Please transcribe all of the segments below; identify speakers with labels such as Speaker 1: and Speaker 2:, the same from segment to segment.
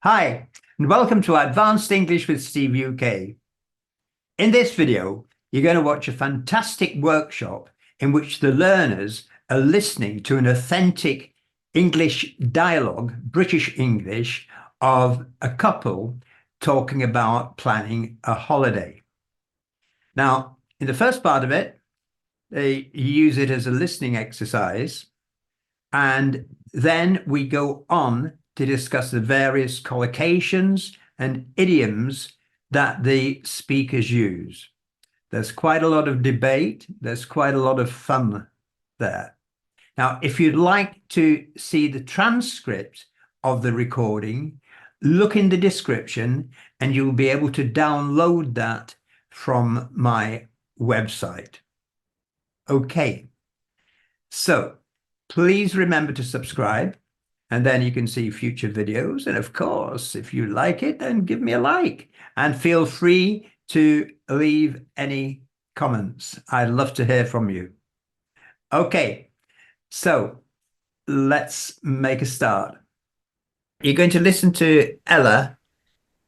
Speaker 1: Hi, and welcome to Advanced English with Steve UK. In this video, you're going to watch a fantastic workshop in which the learners are listening to an authentic English dialogue, British English, of a couple talking about planning a holiday. Now, in the first part of it, they use it as a listening exercise, and then we go on to discuss the various collocations and idioms that the speakers use. There's quite a lot of debate. There's quite a lot of fun there. Now, if you'd like to see the transcript of the recording, look in the description and you'll be able to download that from my website. Okay, so please remember to subscribe, and then you can see future videos. And of course, if you like it, then give me a like and feel free to leave any comments. I'd love to hear from you. Okay, so let's make a start. You're going to listen to Ella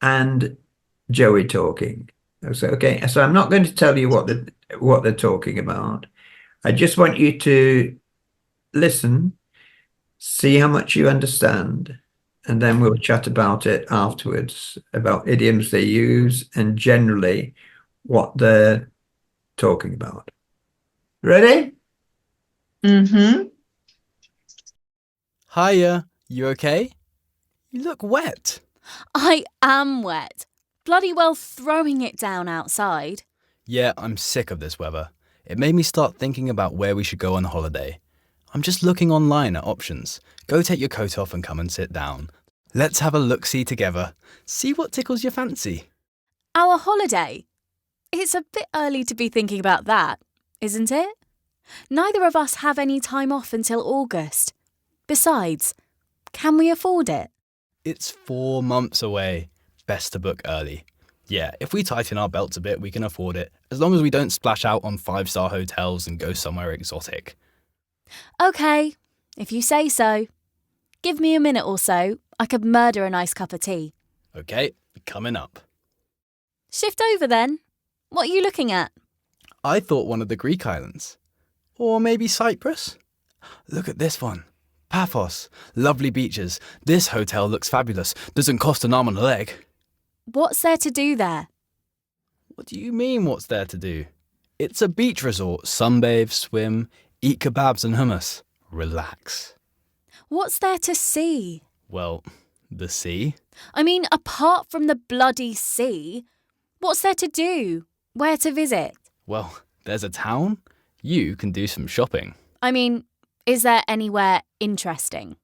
Speaker 1: and Joey talking. Okay, so I'm not going to tell you what they're talking about. I just want you to listen, see how much you understand, and then we'll chat about it afterwards, about idioms they use and generally what they're talking about. Ready?
Speaker 2: Mm-hmm.
Speaker 3: Hiya, you okay? You look wet.
Speaker 4: I am wet. Bloody well throwing it down outside.
Speaker 3: Yeah, I'm sick of this weather. It made me start thinking about where we should go on holiday. I'm just looking online at options. Go take your coat off and come and sit down. Let's have a look-see together. See what tickles your fancy.
Speaker 4: Our holiday. It's a bit early to be thinking about that, isn't it? Neither of us have any time off until August. Besides, can we afford it?
Speaker 3: It's 4 months away. Best to book early. Yeah, if we tighten our belts a bit, we can afford it, as long as we don't splash out on 5-star hotels and go somewhere exotic.
Speaker 4: Okay, if you say so. Give me a minute or so. I could murder a nice cup of tea.
Speaker 3: Okay, coming up.
Speaker 4: Shift over then. What are you looking at?
Speaker 3: I thought one of the Greek islands. Or maybe Cyprus? Look at this one. Paphos. Lovely beaches. This hotel looks fabulous. Doesn't cost an arm and a leg.
Speaker 4: What's there to do there?
Speaker 3: What do you mean, what's there to do? It's a beach resort. Sunbathe, swim, eat kebabs and hummus. Relax.
Speaker 4: What's there to see?
Speaker 3: Well, the sea.
Speaker 4: I mean, apart from the bloody sea, what's there to do? Where to visit?
Speaker 3: Well, there's a town. You can do some shopping.
Speaker 4: I mean, is there anywhere interesting?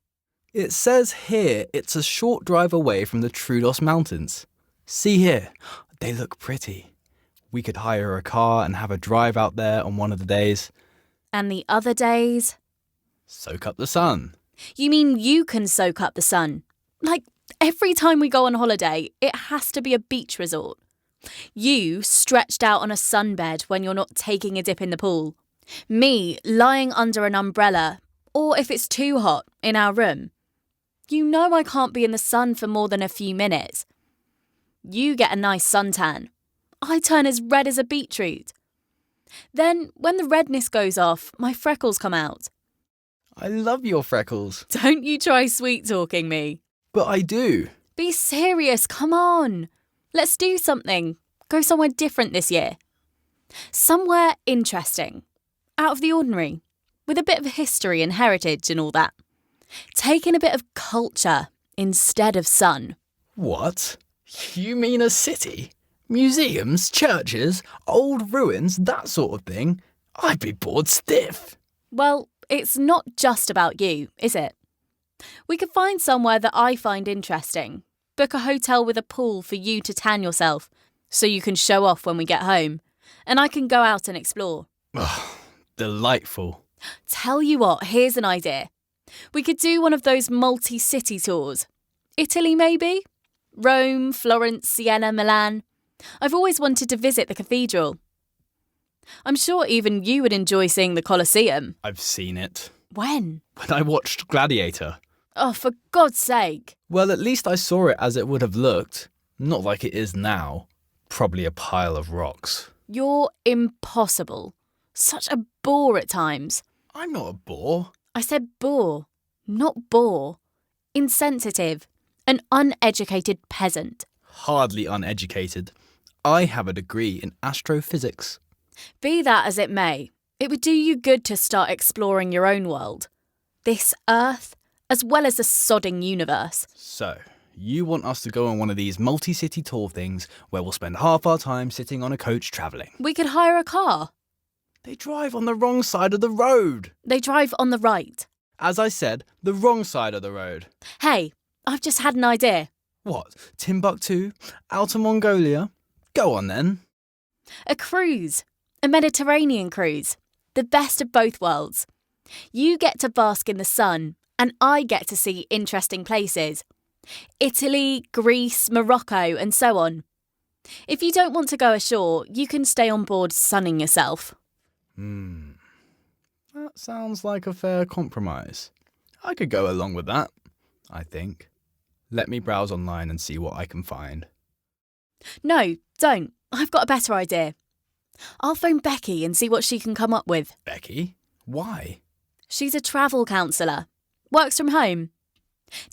Speaker 3: It says here it's a short drive away from the Troodos Mountains. See here, they look pretty. We could hire a car and have a drive out there on one of the days.
Speaker 4: And the other days?
Speaker 3: Soak up the sun.
Speaker 4: You mean you can soak up the sun? Like, every time we go on holiday, it has to be a beach resort. You stretched out on a sunbed when you're not taking a dip in the pool. Me lying under an umbrella, or if it's too hot, in our room. You know I can't be in the sun for more than a few minutes. You get a nice suntan. I turn as red as a beetroot. Then, when the redness goes off, my freckles come out.
Speaker 3: I love your freckles.
Speaker 4: Don't you try sweet-talking me.
Speaker 3: But I do.
Speaker 4: Be serious, come on. Let's do something. Go somewhere different this year. Somewhere interesting. Out of the ordinary. With a bit of history and heritage and all that. Take in a bit of culture instead of sun.
Speaker 3: What? You mean a city? Museums, churches, old ruins, that sort of thing? I'd be bored stiff.
Speaker 4: Well, it's not just about you, is it? We could find somewhere that I find interesting. Book a hotel with a pool for you to tan yourself, so you can show off when we get home. And I can go out and explore.
Speaker 3: Oh, delightful.
Speaker 4: Tell you what, here's an idea. We could do one of those multi-city tours. Italy, maybe? Rome, Florence, Siena, Milan. I've always wanted to visit the cathedral. I'm sure even you would enjoy seeing the Colosseum.
Speaker 3: I've seen it.
Speaker 4: When?
Speaker 3: When I watched Gladiator.
Speaker 4: Oh, for God's sake.
Speaker 3: Well, at least I saw it as it would have looked. Not like it is now. Probably a pile of rocks.
Speaker 4: You're impossible. Such a bore at times.
Speaker 3: I'm not a bore.
Speaker 4: I said bore, not bore. Insensitive. An uneducated peasant.
Speaker 3: Hardly uneducated. I have a degree in astrophysics.
Speaker 4: Be that as it may, it would do you good to start exploring your own world. This Earth, as well as the sodding universe.
Speaker 3: So, you want us to go on one of these multi-city tour things where we'll spend half our time sitting on a coach travelling.
Speaker 4: We could hire a car.
Speaker 3: They drive on the wrong side of the road.
Speaker 4: They drive on the right.
Speaker 3: As I said, the wrong side of the road.
Speaker 4: Hey, I've just had an idea.
Speaker 3: What? Timbuktu? Outer Mongolia? Go on then.
Speaker 4: A cruise. A Mediterranean cruise. The best of both worlds. You get to bask in the sun, and I get to see interesting places. Italy, Greece, Morocco, and so on. If you don't want to go ashore, you can stay on board sunning yourself.
Speaker 3: That sounds like a fair compromise. I could go along with that, I think. Let me browse online and see what I can find.
Speaker 4: No, don't. I've got a better idea. I'll phone Becky and see what she can come up with.
Speaker 3: Becky? Why?
Speaker 4: She's a travel counsellor. Works from home.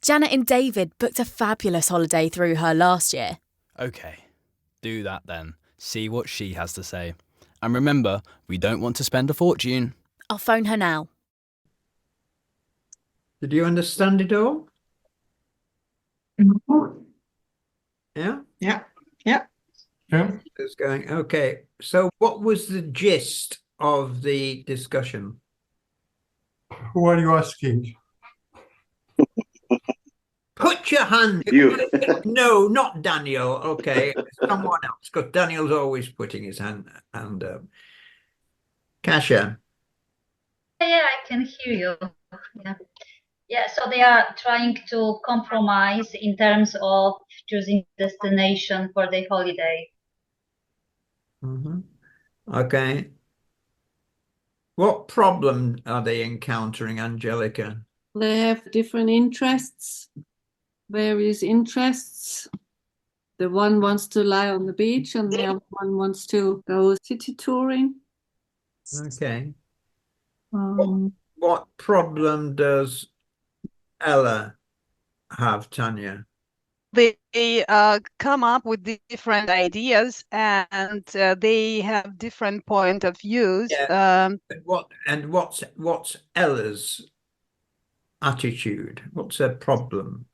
Speaker 4: Janet and David booked a fabulous holiday through her last year.
Speaker 3: Okay, do that then. See what she has to say. And remember, we don't want to spend a fortune.
Speaker 4: I'll phone her now.
Speaker 1: Did you understand it all? Yeah?
Speaker 2: Yeah. Yeah.
Speaker 5: Yeah.
Speaker 1: It's going, okay. So what was the gist of the discussion?
Speaker 5: Who are you asking?
Speaker 1: Put your hand.
Speaker 6: You.
Speaker 1: No, not Daniel. Okay, someone else, because Daniel's always putting his hand up. Kasia.
Speaker 7: Yeah, I can hear you. Yeah. Yeah, so they are trying to compromise in terms of choosing destination for the holiday.
Speaker 1: Okay. What problem are they encountering, Angelica?
Speaker 8: They have different interests, various interests. The one wants to lie on the beach and the other one wants to go city touring.
Speaker 1: Okay.
Speaker 8: Um,
Speaker 1: What problem does Ella have, Tanya?
Speaker 9: They come up with different ideas and they have different point of views.
Speaker 1: Yeah. What's Ella's attitude? What's her problem?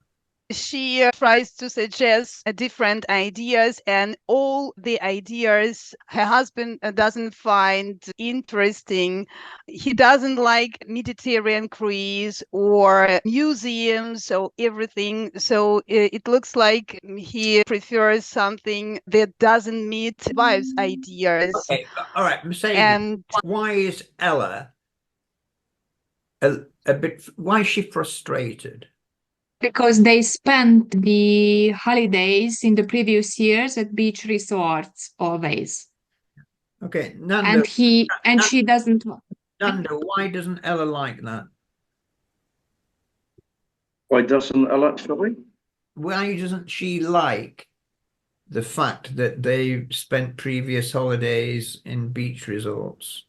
Speaker 9: She tries to suggest different ideas, and all the ideas her husband doesn't find interesting. He doesn't like Mediterranean cruise or museums or everything. So it looks like he prefers something that doesn't meet wife's ideas.
Speaker 1: Okay, all right, Mercedes.
Speaker 9: And
Speaker 1: Why is Ella a bit? Why is she frustrated?
Speaker 2: Because they spent the holidays in the previous years at beach resorts always.
Speaker 1: Okay, Nando.
Speaker 2: And she doesn't.
Speaker 1: Nando, why doesn't Ella like that?
Speaker 6: Why doesn't Ella, sorry?
Speaker 1: Why doesn't she like the fact that they spent previous holidays in beach resorts?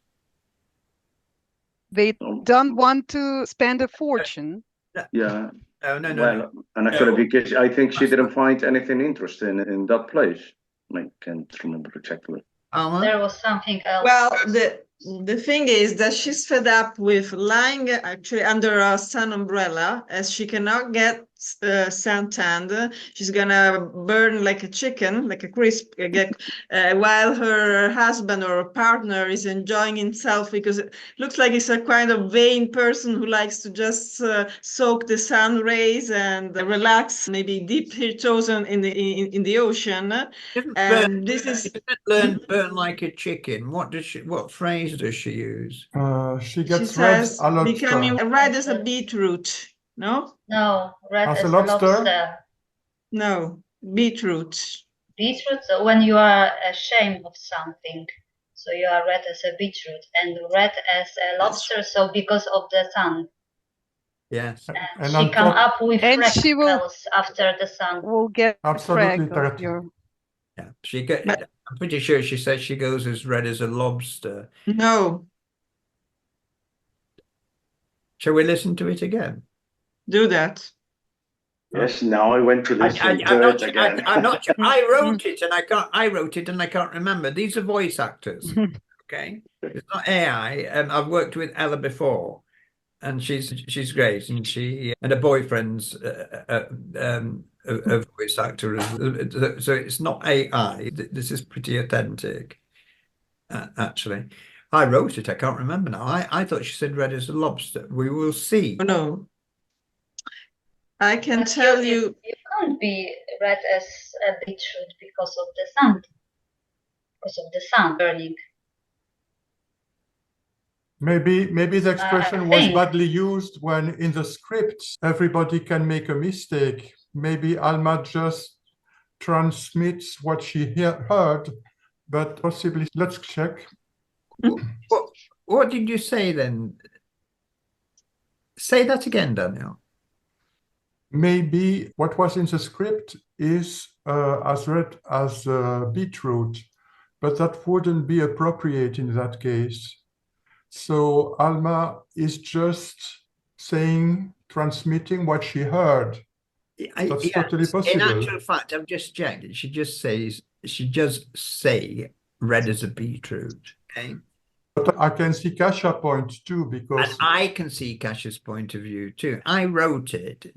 Speaker 9: they don't want to spend a fortune.
Speaker 6: Yeah.
Speaker 1: No.
Speaker 6: Well, and actually, because I think she didn't find anything interesting in that place. I can't remember exactly.
Speaker 7: There was something else.
Speaker 10: Well, the thing is that she's fed up with lying actually under a sun umbrella, as she cannot get suntanned. She's gonna burn like a chicken, like a crisp, while her husband or partner is enjoying himself, because it looks like he's a kind of vain person who likes to just soak the sun rays and relax, maybe dip her toes in the ocean. And this is
Speaker 1: burn like a chicken. What phrase does she use?
Speaker 5: She
Speaker 10: she
Speaker 5: gets red
Speaker 10: says
Speaker 5: a lobster.
Speaker 10: becoming red as a beetroot. No,
Speaker 7: No, red
Speaker 5: As
Speaker 7: as
Speaker 5: a
Speaker 7: a
Speaker 5: lobster?
Speaker 7: lobster.
Speaker 10: no, beetroot.
Speaker 7: Beetroot, so when you are ashamed of something, so you are red as a beetroot, and red as a lobster, so because of the sun.
Speaker 1: Yes.
Speaker 5: And
Speaker 7: She
Speaker 5: on
Speaker 7: come
Speaker 5: top,
Speaker 7: up with
Speaker 9: And she will-
Speaker 7: freckles after the sun.
Speaker 9: We'll get
Speaker 5: Absolutely
Speaker 9: freckles.
Speaker 5: correct.
Speaker 1: Yeah. She go,
Speaker 10: But-
Speaker 1: I'm pretty sure she says she goes as red as a lobster.
Speaker 10: No,
Speaker 1: Shall we listen to it again?
Speaker 10: do that.
Speaker 6: Yes, now I went to listen
Speaker 1: I'm
Speaker 6: to
Speaker 1: not,
Speaker 6: it again.
Speaker 1: I'm not sure. I wrote it and I wrote it and I can't remember. These are voice actors. Okay. It's not AI. I've worked with Ella before and she's great. And and her boyfriend's a voice actor. So it's not AI. This is pretty authentic, actually. I wrote it. I can't remember now. I thought she said red as a lobster. We will see.
Speaker 10: Oh, no. I can
Speaker 7: But
Speaker 10: tell you,
Speaker 7: you can't be red as a beetroot because of the sun. Because of the sun burning.
Speaker 5: maybe the expression was
Speaker 7: think.
Speaker 5: badly used when in the script everybody can make a mistake. Maybe Alma just transmits what she heard, but possibly, let's check.
Speaker 1: What did you say then? Say that again, Daniel.
Speaker 5: Maybe what was in the script is as read as beetroot, but that wouldn't be appropriate in that case. So Alma is just transmitting what she heard. That's totally possible.
Speaker 1: In actual fact, I've just checked it. She just say red as a beetroot. Okay.
Speaker 5: But I can see Kasia point too, because
Speaker 1: And I can see Kasia's point of view too. I wrote it.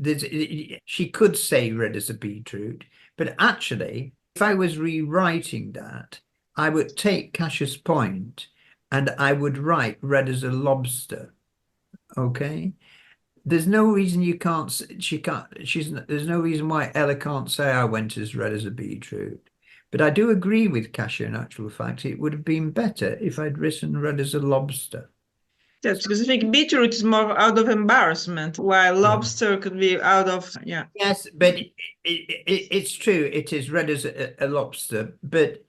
Speaker 1: She could say red as a beetroot, but actually, if I was rewriting that, I would take Kasia's point and I would write red as a lobster. Okay? There's no reason there's no reason why Ella can't say I went as red as a beetroot. But I do agree with Kasia in actual fact. It would have been better if I'd written red as a lobster.
Speaker 10: yes, because I think beetroot is more out of embarrassment, while lobster could be out of, yeah.
Speaker 1: Yes, but it's true. It is red as a lobster. But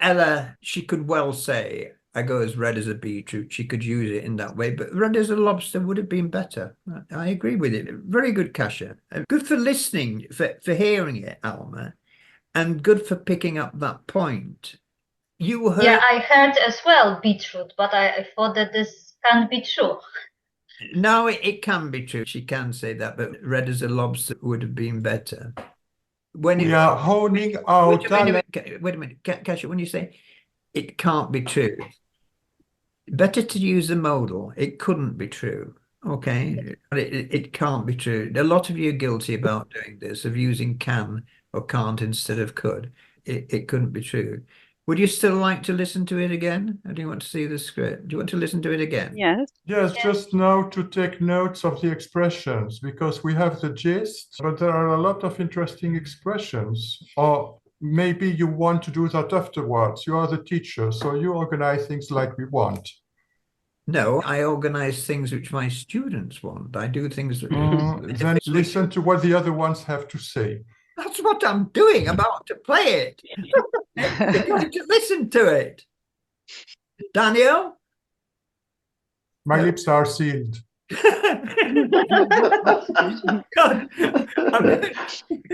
Speaker 1: Ella, she could well say, I go as red as a beetroot. She could use it in that way. But red as a lobster would have been better. I agree with it. Very good, Kasia. Good for listening, for hearing it, Alma. And good for picking up that point. You heard.
Speaker 7: Yeah, I heard as well beetroot, but I thought that this can't be true.
Speaker 1: No, it can be true. She can say that, but red as a lobster would have been better. When
Speaker 5: we are honing our
Speaker 1: wait a
Speaker 5: talent.
Speaker 1: minute, Kasia, when you say it can't be true, better to use the modal. It couldn't be true. Okay, it can't be true. A lot of you are guilty about doing this, of using can or can't instead of could. It couldn't be true. Would you still like to listen to it again? Or do you want to see the script? Do you want to listen to it again?
Speaker 9: Yes.
Speaker 5: Yes, just now to take notes of the expressions, because we have the gist, but there are a lot of interesting expressions. Or maybe you want to do that afterwards. You are the teacher, so you organize things like we want.
Speaker 1: No, I organize things which my students want. I do things that...
Speaker 5: Then listen to what the other ones have to say.
Speaker 1: That's what I'm doing. I'm about to play it. You're going to listen to it. Daniel?
Speaker 5: My lips are sealed.
Speaker 1: God.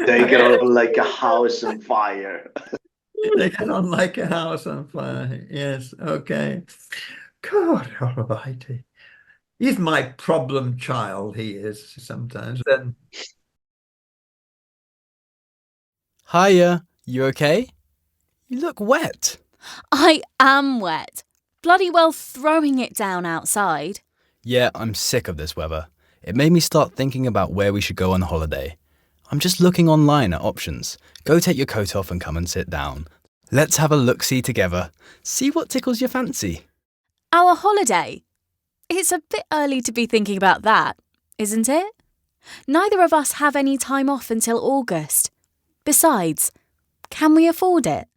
Speaker 6: They get on like a house on fire.
Speaker 1: They get on like a house on fire. Yes, okay. God almighty. He's my problem child, he is sometimes. Then
Speaker 3: Hiya, you okay? You look wet.
Speaker 4: I am wet. Bloody well throwing it down outside.
Speaker 3: Yeah, I'm sick of this weather. It made me start thinking about where we should go on holiday. I'm just looking online at options. Go take your coat off and come and sit down. Let's have a look-see together. See what tickles your fancy.
Speaker 4: Our holiday? It's a bit early to be thinking about that, isn't it? Neither of us have any time off until August. Besides, can we afford it?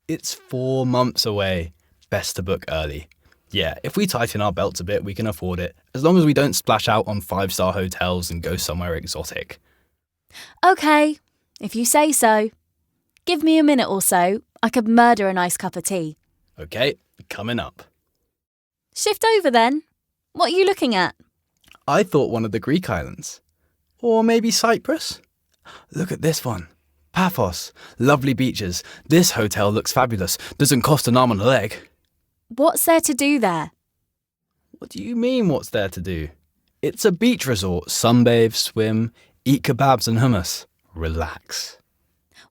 Speaker 3: It's 4 months away. Best to book early. Yeah, if we tighten our belts a bit, we can afford it, as long as we don't splash out on 5-star hotels and go somewhere exotic.
Speaker 4: OK, if you say so. Give me a minute or so. I could murder a nice cup of tea.
Speaker 3: OK, coming up.
Speaker 4: Shift over then. What are you looking at?
Speaker 3: I thought one of the Greek islands. Or maybe Cyprus? Look at this one. Paphos. Lovely beaches. This hotel looks fabulous. Doesn't cost an arm and a leg.
Speaker 4: What's there to do there?
Speaker 3: What do you mean, what's there to do? It's a beach resort. Sunbathe, swim, eat kebabs and hummus. Relax.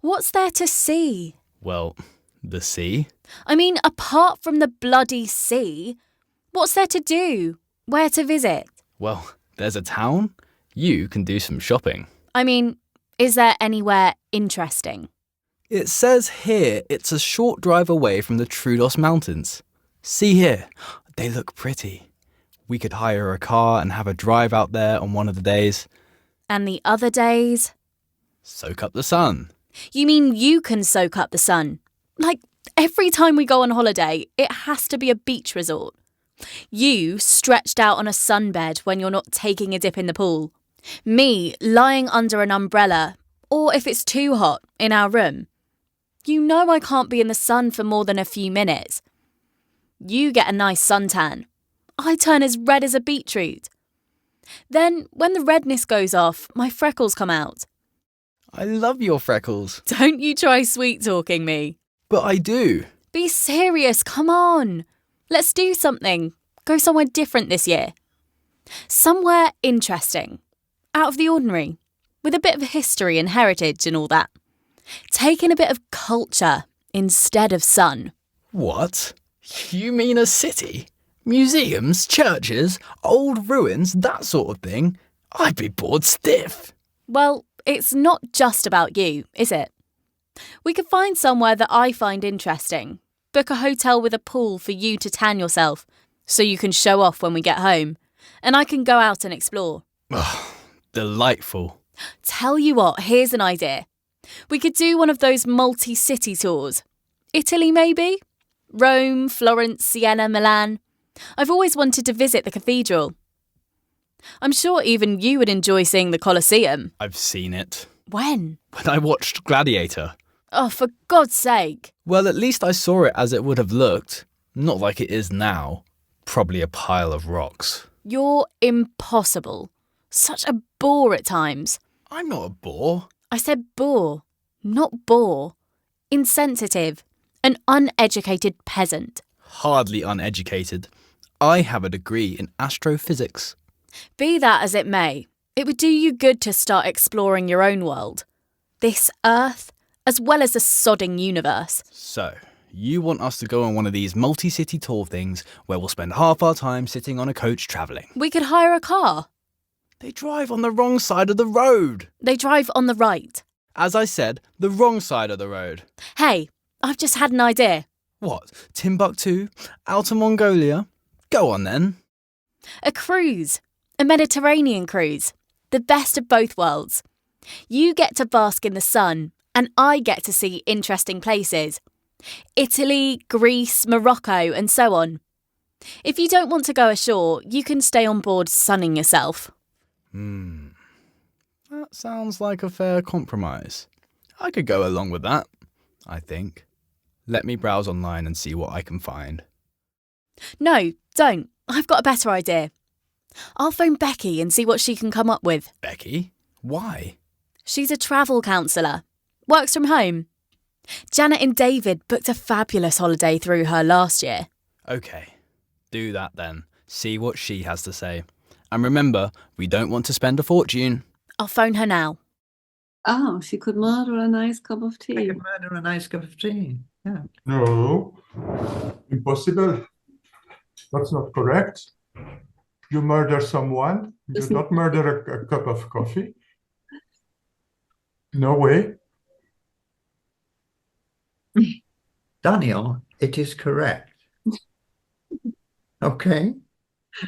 Speaker 4: What's there to see?
Speaker 3: Well, the sea.
Speaker 4: I mean, apart from the bloody sea, what's there to do? Where to visit?
Speaker 3: Well, there's a town. You can do some shopping.
Speaker 4: I mean, is there anywhere interesting?
Speaker 3: It says here it's a short drive away from the Troodos Mountains. See here, they look pretty. We could hire a car and have a drive out there on one of the days.
Speaker 4: And the other days?
Speaker 3: Soak up the sun.
Speaker 4: You mean you can soak up the sun? Like, every time we go on holiday, it has to be a beach resort. You stretched out on a sunbed when you're not taking a dip in the pool. Me lying under an umbrella, or if it's too hot, in our room. You know I can't be in the sun for more than a few minutes. You get a nice suntan. I turn as red as a beetroot. Then, when the redness goes off, my freckles come out.
Speaker 3: I love your freckles.
Speaker 4: Don't you try sweet-talking me.
Speaker 3: But I do.
Speaker 4: Be serious, come on. Let's do something. Go somewhere different this year. Somewhere interesting. Out of the ordinary. With a bit of history and heritage and all that. Take in a bit of culture instead of sun.
Speaker 3: What? You mean a city? Museums, churches, old ruins, that sort of thing? I'd be bored stiff.
Speaker 4: Well, it's not just about you, is it? We could find somewhere that I find interesting. Book a hotel with a pool for you to tan yourself, so you can show off when we get home. And I can go out and explore.
Speaker 3: Oh, delightful.
Speaker 4: Tell you what, here's an idea. We could do one of those multi-city tours. Italy, maybe? Rome, Florence, Siena, Milan. I've always wanted to visit the cathedral. I'm sure even you would enjoy seeing the Colosseum.
Speaker 3: I've seen it.
Speaker 4: When?
Speaker 3: When I watched Gladiator.
Speaker 4: Oh, for God's sake.
Speaker 3: Well, at least I saw it as it would have looked. Not like it is now. Probably a pile of rocks.
Speaker 4: You're impossible. Such a bore at times.
Speaker 3: I'm not a bore.
Speaker 4: I said bore, not bore. Insensitive. An uneducated peasant.
Speaker 3: Hardly uneducated. I have a degree in astrophysics.
Speaker 4: Be that as it may, it would do you good to start exploring your own world. This Earth, as well as the sodding universe.
Speaker 3: So, you want us to go on one of these multi-city tour things where we'll spend half our time sitting on a coach travelling.
Speaker 4: We could hire a car.
Speaker 3: They drive on the wrong side of the road.
Speaker 4: They drive on the right.
Speaker 3: As I said, the wrong side of the road.
Speaker 4: Hey, I've just had an idea.
Speaker 3: What? Timbuktu? Outer Mongolia? Go on then.
Speaker 4: A cruise. A Mediterranean cruise. The best of both worlds. You get to bask in the sun, and I get to see interesting places. Italy, Greece, Morocco, and so on. If you don't want to go ashore, you can stay on board sunning yourself.
Speaker 3: That sounds like a fair compromise. I could go along with that, I think. Let me browse online and see what I can find.
Speaker 4: No, don't. I've got a better idea. I'll phone Becky and see what she can come up with.
Speaker 3: Becky? Why?
Speaker 4: She's a travel counsellor. Works from home. Janet and David booked a fabulous holiday through her last year.
Speaker 3: OK, do that then. See what she has to say. And remember, we don't want to spend a fortune.
Speaker 4: I'll phone her now.
Speaker 8: Oh, she could murder a nice cup of
Speaker 1: I
Speaker 8: tea.
Speaker 1: could murder a nice cup of tea. Yeah.
Speaker 5: No, impossible. That's not correct. You murder someone, you do not murder a cup of coffee. No way.
Speaker 1: Daniel, it is correct. Okay.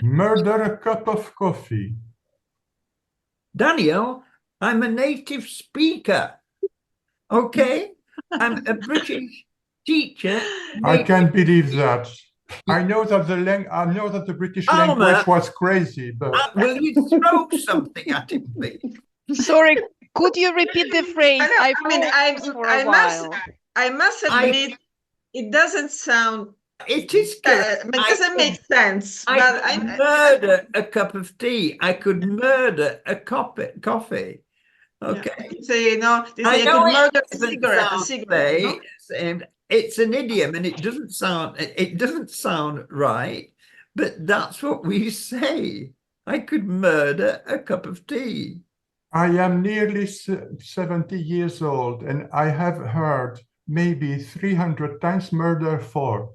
Speaker 5: Murder a cup of coffee.
Speaker 1: Daniel, I'm a native speaker. Okay? I'm a British teacher.
Speaker 5: I can't believe that. I know that the British language was crazy, but
Speaker 1: Will you throw something at him, please?
Speaker 9: Sorry, could you repeat the phrase?
Speaker 10: I must admit, it doesn't sound
Speaker 1: It is correct.
Speaker 10: It doesn't make sense.
Speaker 1: I
Speaker 10: But
Speaker 1: could murder a cup of tea. I could murder a coffee. Okay.
Speaker 10: You say, they
Speaker 1: I
Speaker 10: say
Speaker 1: know
Speaker 10: could murder
Speaker 1: it doesn't
Speaker 10: a
Speaker 1: sound
Speaker 10: cigarette. No?
Speaker 1: and it's an idiom, and it doesn't sound right, but that's what we say. I could murder a cup of tea.
Speaker 5: I am nearly 70 years old, and I have heard maybe 300 times murder for.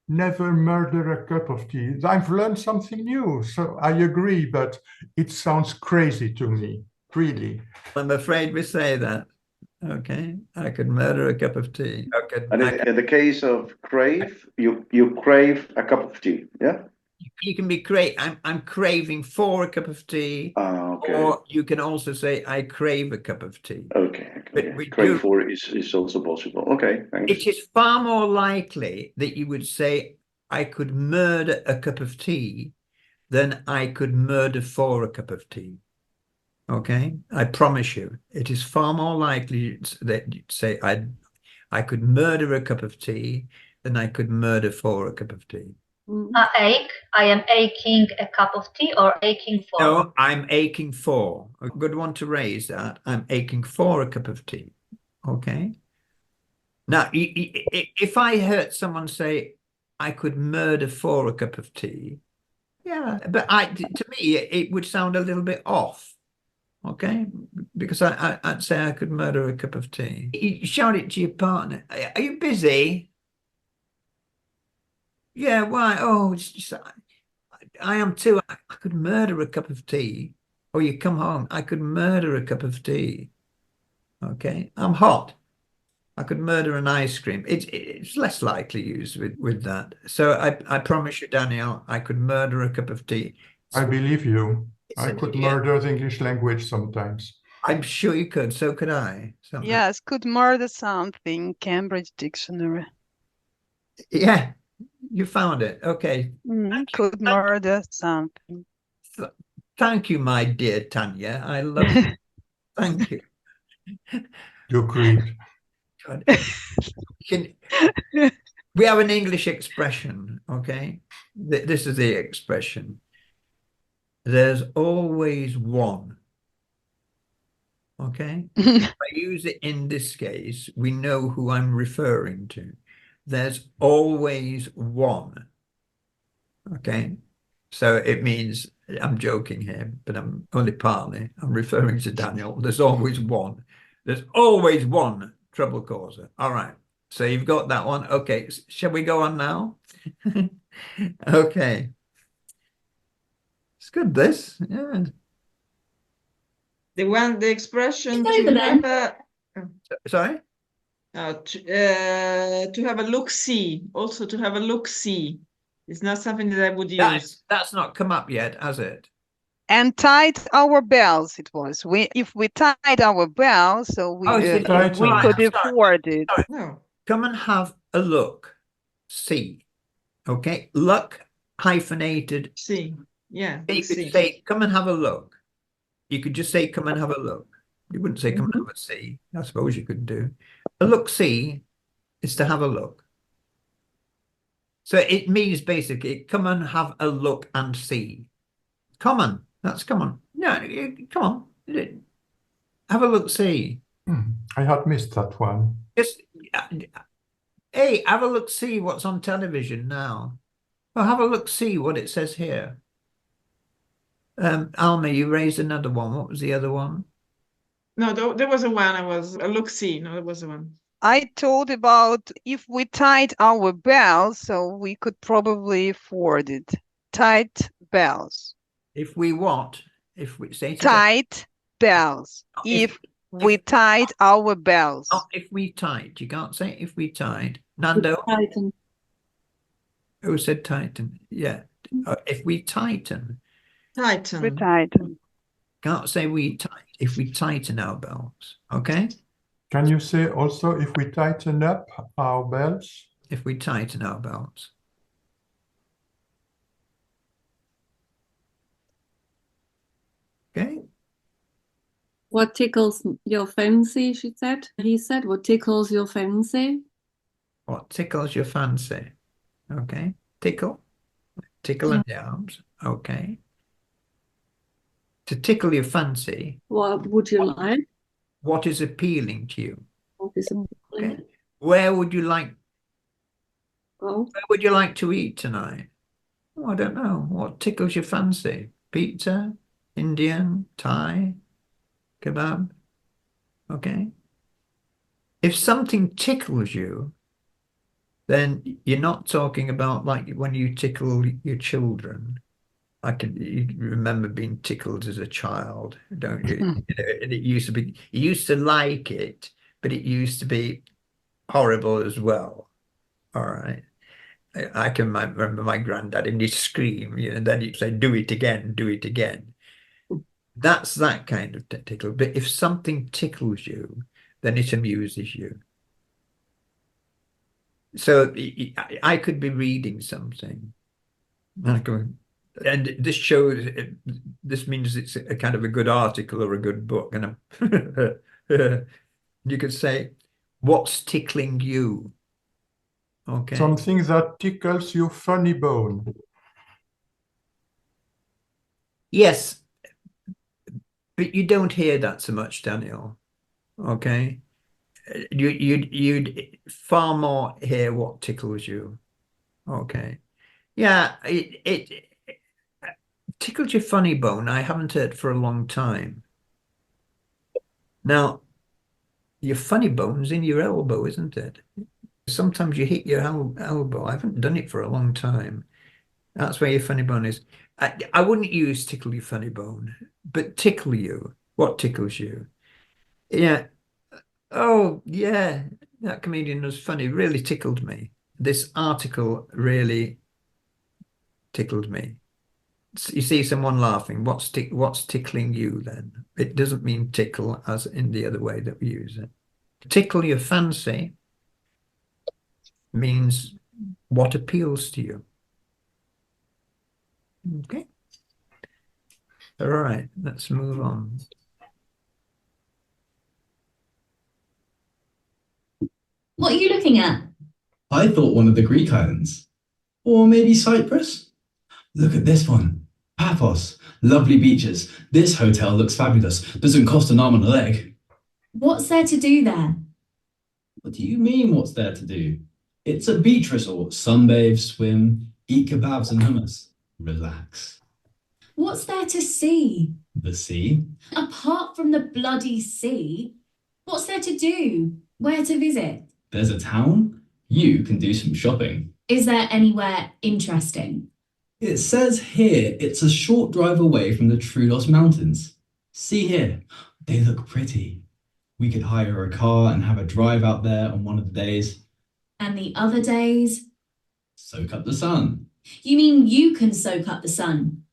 Speaker 5: Never murder a cup of tea. I've learned something new, so I agree, but it sounds crazy to me, really.
Speaker 1: I'm afraid we say that. Okay, I could murder a cup of tea. Okay.
Speaker 6: And in the case of crave, you crave a cup of tea, yeah?
Speaker 1: You can be I'm craving for a cup of tea.
Speaker 6: Okay.
Speaker 1: Or you can also say I crave a cup of tea.
Speaker 6: Okay.
Speaker 1: But we
Speaker 6: crave for is also possible. Okay, thanks.
Speaker 1: It is far more likely that you would say I could murder a cup of tea than I could murder for a cup of tea. Okay, I promise you, it is far more likely that you'd say I could murder a cup of tea than I could murder for a cup of tea.
Speaker 7: Ache. I am aching a cup of tea, or aching for.
Speaker 1: No, I'm aching for. A good one to raise that. I'm aching for a cup of tea. Okay. Now, if I heard someone say I could murder for a cup of tea, yeah, but to me it would sound a little bit off. Okay, because I'd say I could murder a cup of tea. You shout it to your partner. Are you busy? Yeah, why? Oh, it's just I am too. I could murder a cup of tea. Or you come home, I could murder a cup of tea. Okay, I'm hot. I could murder an ice cream. It's less likely used with that. So I promise you, Danielle, I could murder a cup of tea.
Speaker 5: I believe you. I could murder the English language sometimes.
Speaker 1: I'm sure you could. So could I. Sometimes.
Speaker 9: Yes, could murder something. Cambridge Dictionary.
Speaker 1: Yeah, you found it. Okay.
Speaker 9: Could murder something.
Speaker 1: Thank you, my dear Tanya. I love it. Thank you.
Speaker 5: You're great.
Speaker 1: We have an English expression, okay? This is the expression. There's always one. Okay? If I use it in this case, we know who I'm referring to. There's always one. Okay? So it means, I'm joking here, but I'm only partly. I'm referring to Daniel. There's always one. There's always one trouble causer. All right. So you've got that one. Okay. Shall we go on now? Okay. It's good, this. Yeah.
Speaker 10: The expression
Speaker 1: Sorry?
Speaker 10: To have a look-see. Also to have a look-see. It's not something that I would use.
Speaker 1: That's not come up yet, has it?
Speaker 9: And tied our bells, it was. If we tied our bells, so we could afford it.
Speaker 10: No.
Speaker 1: Come and have a look. See. Okay? Look hyphenated.
Speaker 10: See. Yeah.
Speaker 1: You could say, come and have a look. You could just say, come and have a look. You wouldn't say, come and have a see. I suppose you could do. A look-see is to have a look. So it means basically, come and have a look and see. Come on. That's come on. No, come on. Have a look, see.
Speaker 5: I had missed that one.
Speaker 1: Just, hey, have a look, see what's on television now. Well, have a look, see what it says here. Alma, you raised another one. What was the other one?
Speaker 10: No, there was a one. I was a look-see. No, there was a one.
Speaker 9: I told about if we tied our bells, so we could probably afford it. Tied bells.
Speaker 1: If we what? If we say
Speaker 9: tied bells. If we tied our bells.
Speaker 1: Oh, if we tied. You can't say if we tied. Nando?
Speaker 8: Tighten.
Speaker 1: Who said tighten? Yeah. If we tighten.
Speaker 10: Tighten.
Speaker 9: We tighten.
Speaker 1: Can't say we tighten. If we tighten our belts. Okay?
Speaker 5: Can you say also if we tighten up our belts?
Speaker 1: If we tighten our belts. Okay.
Speaker 8: What tickles your fancy, she said. He said, what tickles your fancy?
Speaker 1: What tickles your fancy? Okay. Tickle. Tickle in the arms. Okay. To tickle your fancy.
Speaker 8: What would you like?
Speaker 1: What is appealing to you?
Speaker 8: What is
Speaker 1: Okay. Where would you like
Speaker 8: Oh,
Speaker 1: Where would you like to eat tonight? Oh, I don't know. What tickles your fancy? Pizza, Indian, Thai, kebab. Okay. If something tickles you, then you're not talking about like when you tickle your children. You remember being tickled as a child, don't you? And it used to be, you used to like it, but it used to be horrible as well. All right. I can remember my granddad and he'd scream, and then he'd say, do it again, do it again. That's that kind of tickle. But if something tickles you, then it amuses you. So I could be reading something. And this shows, this means it's a kind of a good article or a good book. And you could say, what's tickling you? Okay.
Speaker 5: Something that tickles your funny bone.
Speaker 1: Yes, but you don't hear that so much, Daniel. Okay. You'd far more hear what tickles you. Okay. Yeah, it tickles your funny bone. I haven't heard for a long time. Now, your funny bone's in your elbow, isn't it? Sometimes you hit your elbow. I haven't done it for a long time. That's where your funny bone is. I wouldn't use tickle your funny bone, but tickle you. What tickles you? Yeah. Oh, yeah. That comedian was funny. Really tickled me. This article really tickled me. You see someone laughing. What's tickling you then? It doesn't mean tickle as in the other way that we use it. Tickle your fancy means what appeals to you. Okay. All right, let's move on.
Speaker 11: What are you looking at?
Speaker 3: I thought one of the Greek islands. Or maybe Cyprus? Look at this one. Paphos. Lovely beaches. This hotel looks fabulous. Doesn't cost an arm and a leg.
Speaker 11: What's there to do there?
Speaker 3: What do you mean, what's there to do? It's a beach resort. Sunbathe, swim, eat kebabs and hummus. Relax.
Speaker 11: What's there to see?
Speaker 3: The sea?
Speaker 11: Apart from the bloody sea, what's there to do? Where to visit?
Speaker 3: There's a town. You can do some shopping.
Speaker 11: Is there anywhere interesting?
Speaker 3: It says here it's a short drive away from the Troodos Mountains. See here, they look pretty. We could hire a car and have a drive out there on one of the days.
Speaker 11: And the other days?
Speaker 3: Soak up the sun.
Speaker 11: You mean you can soak up the sun?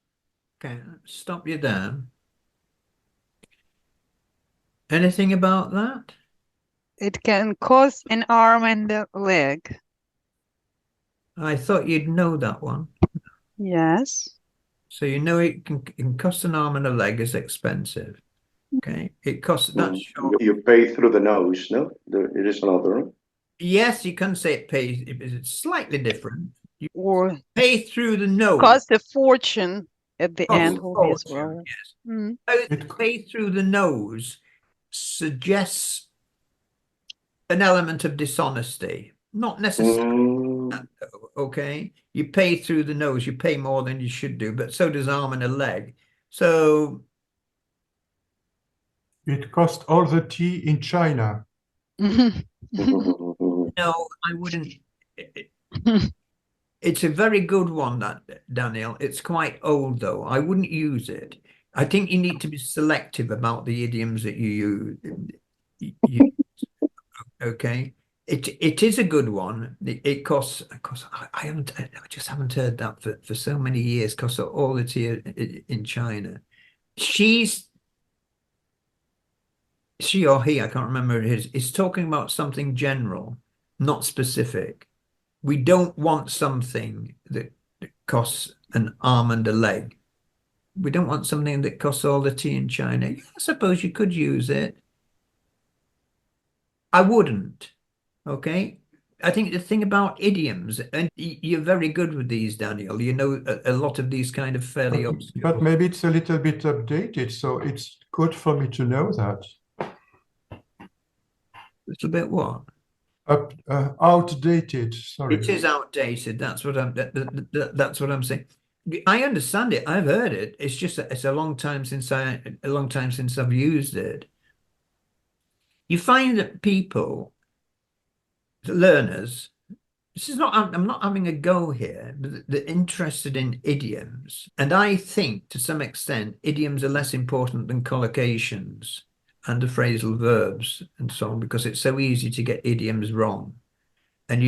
Speaker 1: Okay, stop you there. Anything about that?
Speaker 9: It can cost an arm and a leg.
Speaker 1: I thought you'd know that one.
Speaker 9: Yes.
Speaker 1: So you know it can cost an arm and a leg is expensive. Okay, it costs that's short.
Speaker 6: You pay through the nose, no? It is another.
Speaker 1: Yes, you can say it pays. It's slightly different. You
Speaker 9: Or
Speaker 1: pay through the nose.
Speaker 9: cost a fortune at the end will be as
Speaker 1: Fortune,
Speaker 9: well.
Speaker 1: yes.
Speaker 9: Mm.
Speaker 1: Pay through the nose suggests an element of dishonesty, not necessarily. Okay, you pay through the nose. You pay more than you should do, but so does arm and a leg. So
Speaker 5: It cost all the tea in China.
Speaker 1: no, I wouldn't. It's a very good one, that Daniel. It's quite old though. I wouldn't use it. I think you need to be selective about the idioms that you use. Okay, it is a good one. It costs. Of course, I just haven't heard that for so many years. Costs all the tea in China. She or he, I can't remember who it is talking about something general, not specific. We don't want something that costs an arm and a leg. We don't want something that costs all the tea in China. I suppose you could use it. I wouldn't. Okay. I think the thing about idioms, and you're very good with these, Daniel. You know a lot of these kind of fairly obscure.
Speaker 5: But maybe it's a little bit updated, so it's good for me to know that.
Speaker 1: A little bit what?
Speaker 5: Outdated. Sorry.
Speaker 1: It is outdated. That's what that's what I'm saying. I understand it. I've heard it. It's just that it's a long time since I've used it. You find that people, the learners, I'm not having a go here, but they're interested in idioms. And I think to some extent, idioms are less important than collocations and the phrasal verbs and so on, because it's so easy to get idioms wrong. And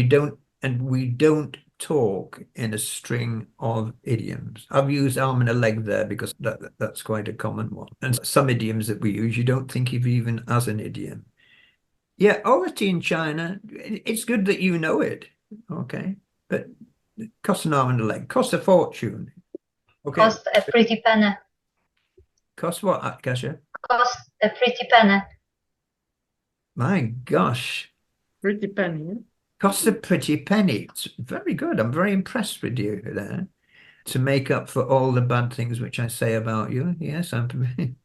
Speaker 1: we don't talk in a string of idioms. I've used arm and a leg there because that's quite a common one. And some idioms that we use, you don't think of even as an idiom. Yeah, already in China, it's good that you know it. Okay. But it costs an arm and a leg, costs a fortune. Okay.
Speaker 7: Cost a pretty penny.
Speaker 1: Cost what, Kasia?
Speaker 7: Cost a pretty penny.
Speaker 1: My gosh.
Speaker 10: Pretty penny. Yeah?
Speaker 1: Costs a pretty penny. It's very good. I'm very impressed with you there. To make up for all the bad things which I say about you. Yes, I'm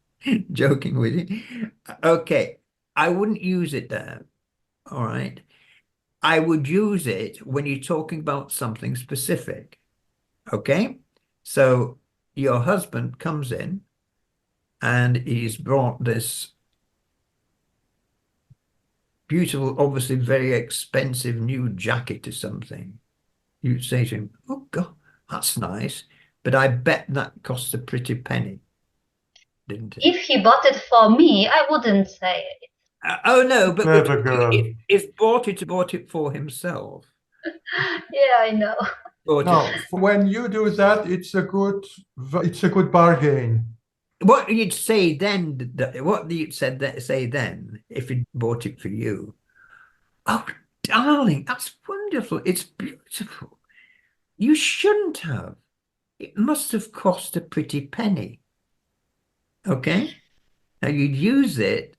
Speaker 1: joking with you. Okay. I wouldn't use it there. All right. I would use it when you're talking about something specific. Okay. So your husband comes in and he's brought this beautiful, obviously very expensive new jacket or something. You say to him, "Oh God, that's nice, but I bet that costs a pretty penny," didn't it?
Speaker 7: If he bought it for me, I wouldn't say it.
Speaker 1: Oh no, but
Speaker 5: Clever girl.
Speaker 1: if bought it for himself.
Speaker 7: Yeah, I know.
Speaker 5: No, when you do that, it's a good bargain.
Speaker 1: What you'd say then, what you say then, if he bought it for you? Oh, darling, that's wonderful. It's beautiful. You shouldn't have. It must have cost a pretty penny. Okay? Now you'd use it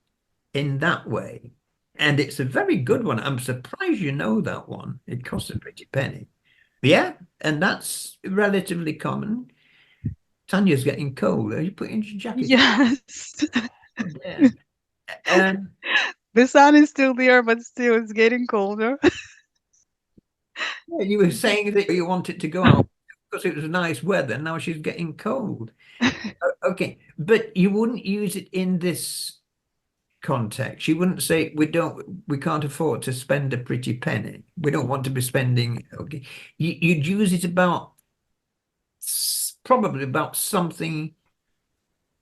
Speaker 1: in that way. And it's a very good one. I'm surprised you know that one. It costs a pretty penny. Yeah, and that's relatively common. Tanya's getting cold. Are you putting your jacket?
Speaker 9: Yes.
Speaker 1: Yeah.
Speaker 9: The sun is still there, but still it's getting colder.
Speaker 1: You were saying that you wanted to go out because it was nice weather. Now she's getting cold. Okay, but you wouldn't use it in this context. You wouldn't say we can't afford to spend a pretty penny. We don't want to be spending. Okay, you'd use it probably about something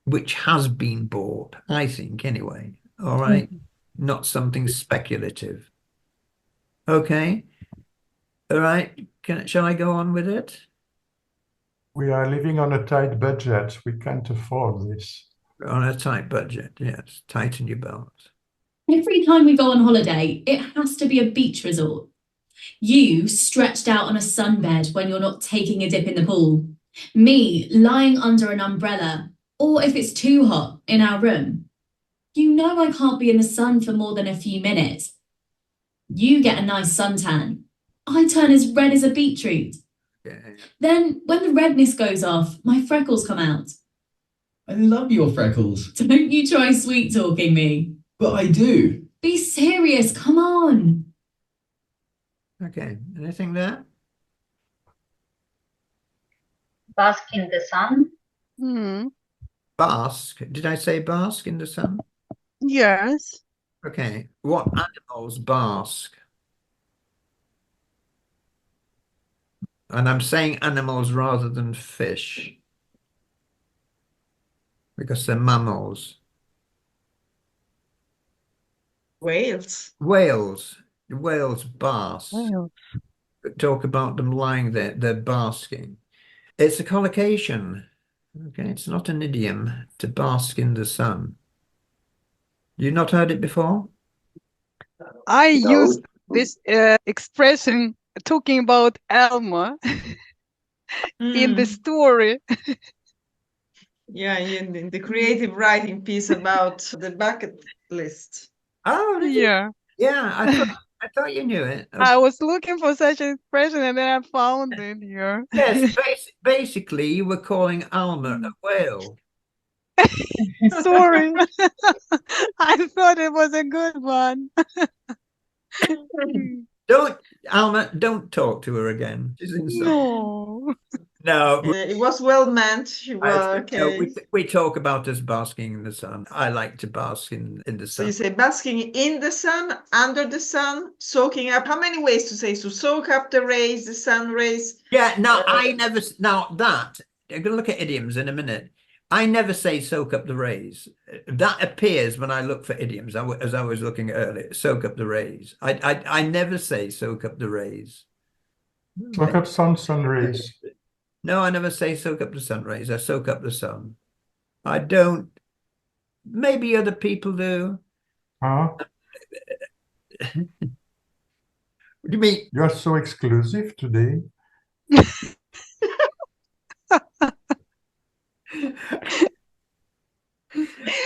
Speaker 1: which has been bought, I think, anyway. All right. Not something speculative. Okay. All right. Shall I go on with it?
Speaker 5: We are living on a tight budget. We can't afford this.
Speaker 1: On a tight budget, yes. Tighten your belt.
Speaker 11: Every time we go on holiday, it has to be a beach resort. You stretched out on a sunbed when you're not taking a dip in the pool. Me lying under an umbrella, or if it's too hot, in our room. You know I can't be in the sun for more than a few minutes. You get a nice suntan. I turn as red as a beetroot.
Speaker 1: Yeah.
Speaker 11: Then, when the redness goes off, my freckles come out.
Speaker 12: I love your freckles.
Speaker 11: Don't you try sweet talking me.
Speaker 12: But I do.
Speaker 11: Be serious, come on.
Speaker 1: Okay, anything there?
Speaker 7: Bask in the sun.
Speaker 1: Bask. Did I say bask in the sun?
Speaker 9: Yes.
Speaker 1: Okay. What animals bask? And I'm saying animals rather than fish, because they're mammals.
Speaker 10: Whales.
Speaker 1: Whales bask.
Speaker 9: Whales.
Speaker 1: Talk about them lying there, they're basking. It's a collocation. Okay, it's not an idiom to bask in the sun. You've not heard it before?
Speaker 9: I used this expression talking about Elma in the story.
Speaker 10: Yeah, in the creative writing piece about the bucket list.
Speaker 1: Oh,
Speaker 9: Yeah.
Speaker 1: yeah. I thought you knew it.
Speaker 9: I was looking for such an expression and then I found it here.
Speaker 1: Yes, basically, you were calling Alma a whale.
Speaker 9: Sorry. I thought it was a good one.
Speaker 1: Alma, don't talk to her again. She's inside.
Speaker 9: No.
Speaker 1: No,
Speaker 10: It was well meant. She was
Speaker 1: no,
Speaker 10: okay.
Speaker 1: we talk about us basking in the sun. I like to bask in the
Speaker 10: So you
Speaker 1: sun.
Speaker 10: say basking in the sun, under the sun, soaking up. How many ways to say to soak up the rays, the sun rays?
Speaker 1: Yeah, now I'm going to look at idioms in a minute. I never say soak up the rays. That appears when I look for idioms, as I was looking earlier, soak up the rays. I never say soak up the rays.
Speaker 5: Soak up sun rays.
Speaker 1: No, I never say soak up the sun rays. I soak up the sun. I don't. Maybe other people do.
Speaker 5: Huh?
Speaker 1: What do you mean?
Speaker 5: You're so exclusive today.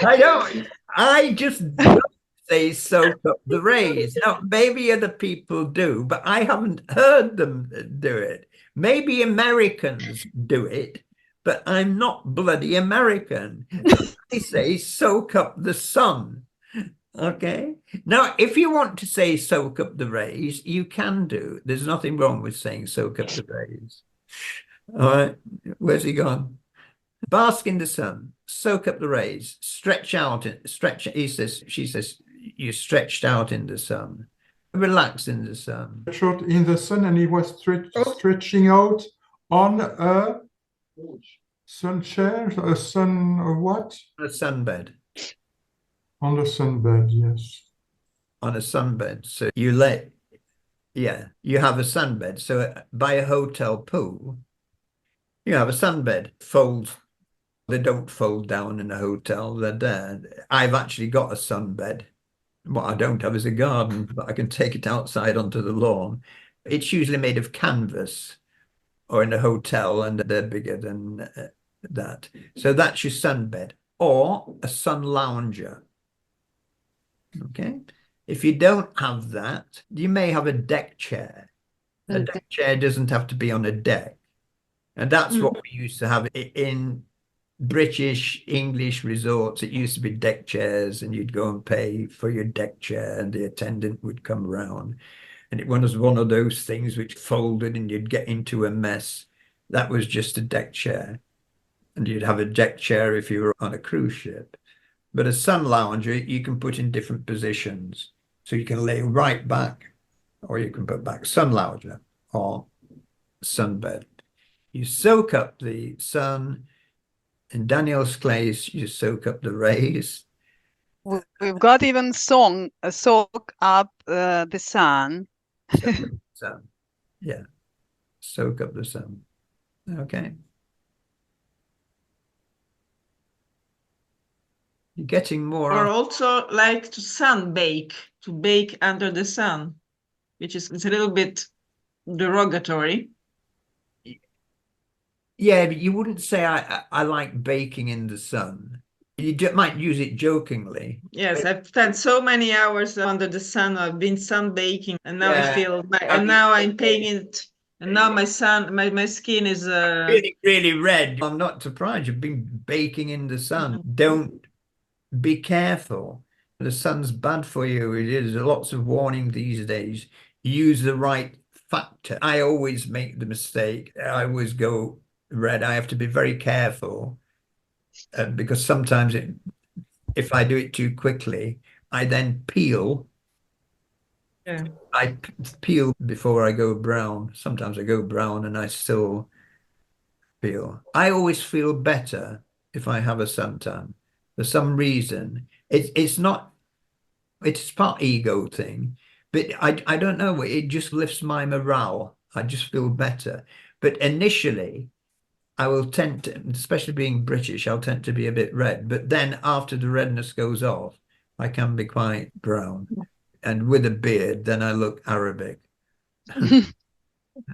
Speaker 1: I don't. I just don't say soak up the rays. Now, maybe other people do, but I haven't heard them do it. Maybe Americans do it, but I'm not bloody American. I say soak up the sun. Okay. Now, if you want to say soak up the rays, you can do. There's nothing wrong with saying soak up the rays. All right. Where's he gone? Bask in the sun, soak up the rays, stretch out, she says, you stretched out in the sun, relax in the sun.
Speaker 5: Short in the sun, and he was stretching out on a sun chair, a sun, what?
Speaker 1: On a sunbed.
Speaker 5: On the sunbed, yes.
Speaker 1: On a sunbed. So you have a sunbed. So by a hotel pool, you have a sunbed. They don't fold down in a hotel. They're there. I've actually got a sunbed. What I don't have is a garden, but I can take it outside onto the lawn. It's usually made of canvas or in a hotel, and they're bigger than that. So that's your sunbed or a sun lounger. Okay. If you don't have that, you may have a deck chair. A deck chair doesn't have to be on a deck. And that's what we used to have in British English resorts. It used to be deck chairs, and you'd go and pay for your deck chair, and the attendant would come around. And it was one of those things which folded and you'd get into a mess. That was just a deck chair. And you'd have a deck chair if you were on a cruise ship. But a sun lounger, you can put in different positions. So you can lay right back, or you can put back. Sun lounger or sunbed. You soak up the sun. In Daniel's case, you soak up the rays.
Speaker 9: We've got even soak up the sun.
Speaker 1: Sun. Yeah. Soak up the sun. Okay. You're getting more.
Speaker 10: Or also like to sunbake, to bake under the sun, which is it's a little bit derogatory.
Speaker 1: Yeah, but you wouldn't say I like baking in the sun. You might use it jokingly.
Speaker 10: Yes, I've spent so many hours under the sun. I've been sunbaking, and now I feel, and now I'm paying it, and now my skin is
Speaker 1: really, really red. I'm not surprised you've been baking in the sun. Don't be careful. The sun's bad for you. There's lots of warning these days. Use the right factor. I always make the mistake. I always go red. I have to be very careful because sometimes if I do it too quickly, I then peel.
Speaker 10: Yeah.
Speaker 1: I peel before I go brown. Sometimes I go brown and I still peel. I always feel better if I have a suntan. For some reason, it's part ego thing, but I don't know. It just lifts my morale. I just feel better. But initially, I will tend to, especially being British, I'll tend to be a bit red. But then after the redness goes off, I can be quite brown. And with a beard, then I look Arabic.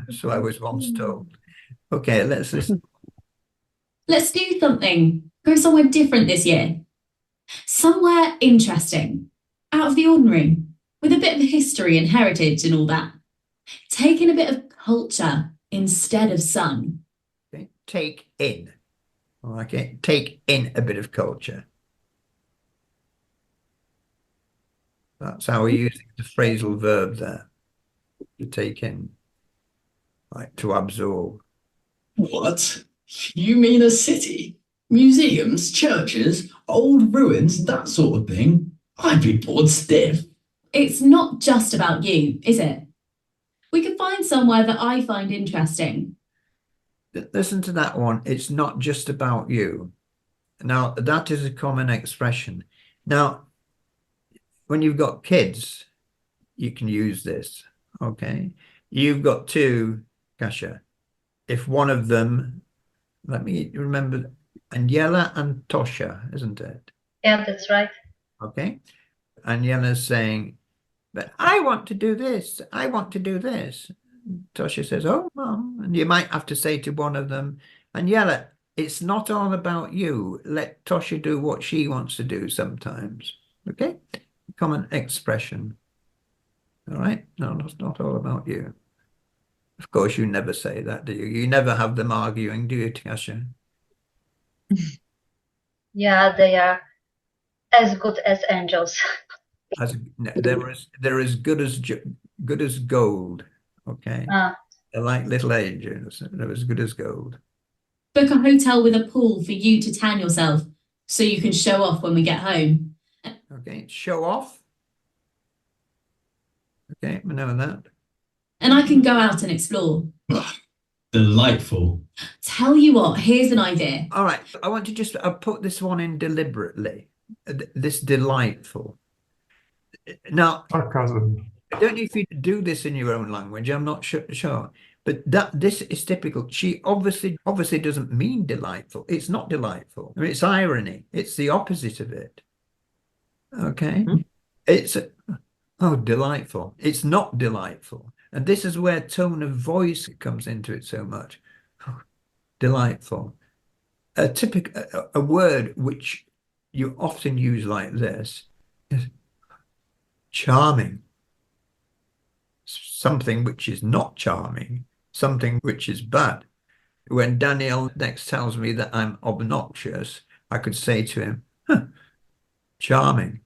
Speaker 1: So I was once told. Okay, let's listen.
Speaker 11: Let's do something. Go somewhere different this year. Somewhere interesting. Out of the ordinary. with a bit of history and heritage and all that. Taking a bit of culture instead of sun.
Speaker 1: Okay. Take in. Okay. Take in a bit of culture. That's how we're using the phrasal verb there. To take in. Like to absorb.
Speaker 12: What? You mean a city? Museums, churches, old ruins, that sort of thing? I'd be bored stiff.
Speaker 11: It's not just about you, is it? We could find somewhere that I find interesting.
Speaker 1: Listen to that one. It's not just about you. Now, that is a common expression. Now, when you've got kids, you can use this, okay? You've got two, Kasia. If one of them, let me remember, Aniela and Tosha, isn't it?
Speaker 7: Yeah, that's right.
Speaker 1: Okay. Aniela's saying, but I want to do this. I want to do this. Tosha says, oh, Mom. And you might have to say to one of them, Aniela, it's not all about you. Let Tosha do what she wants to do sometimes. Okay? Common expression. All right? No, it's not all about you. Of course, you never say that, do you? You never have them arguing, do you, Kasia?
Speaker 7: Yeah, they are as good as angels.
Speaker 1: They're as good as gold. Okay. They're like little angels. They're as good as gold.
Speaker 11: Book a hotel with a pool for you to tan yourself so you can show off when we get home.
Speaker 1: Okay. Show off. Okay, we know that.
Speaker 11: And I can go out and explore.
Speaker 12: Delightful.
Speaker 11: Tell you what, here's an idea.
Speaker 1: All right. I want to just put this one in deliberately. This delightful. Now,
Speaker 5: Sarcasm.
Speaker 1: I don't know if you do this in your own language. I'm not sure. But this is typical. She obviously doesn't mean delightful. It's not delightful. I mean, it's irony. It's the opposite of it. Okay. It's delightful. It's not delightful. And this is where tone of voice comes into it so much. Delightful. A word which you often use like this is charming. Something which is not charming, something which is bad. When Daniel next tells me that I'm obnoxious, I could say to him, charming.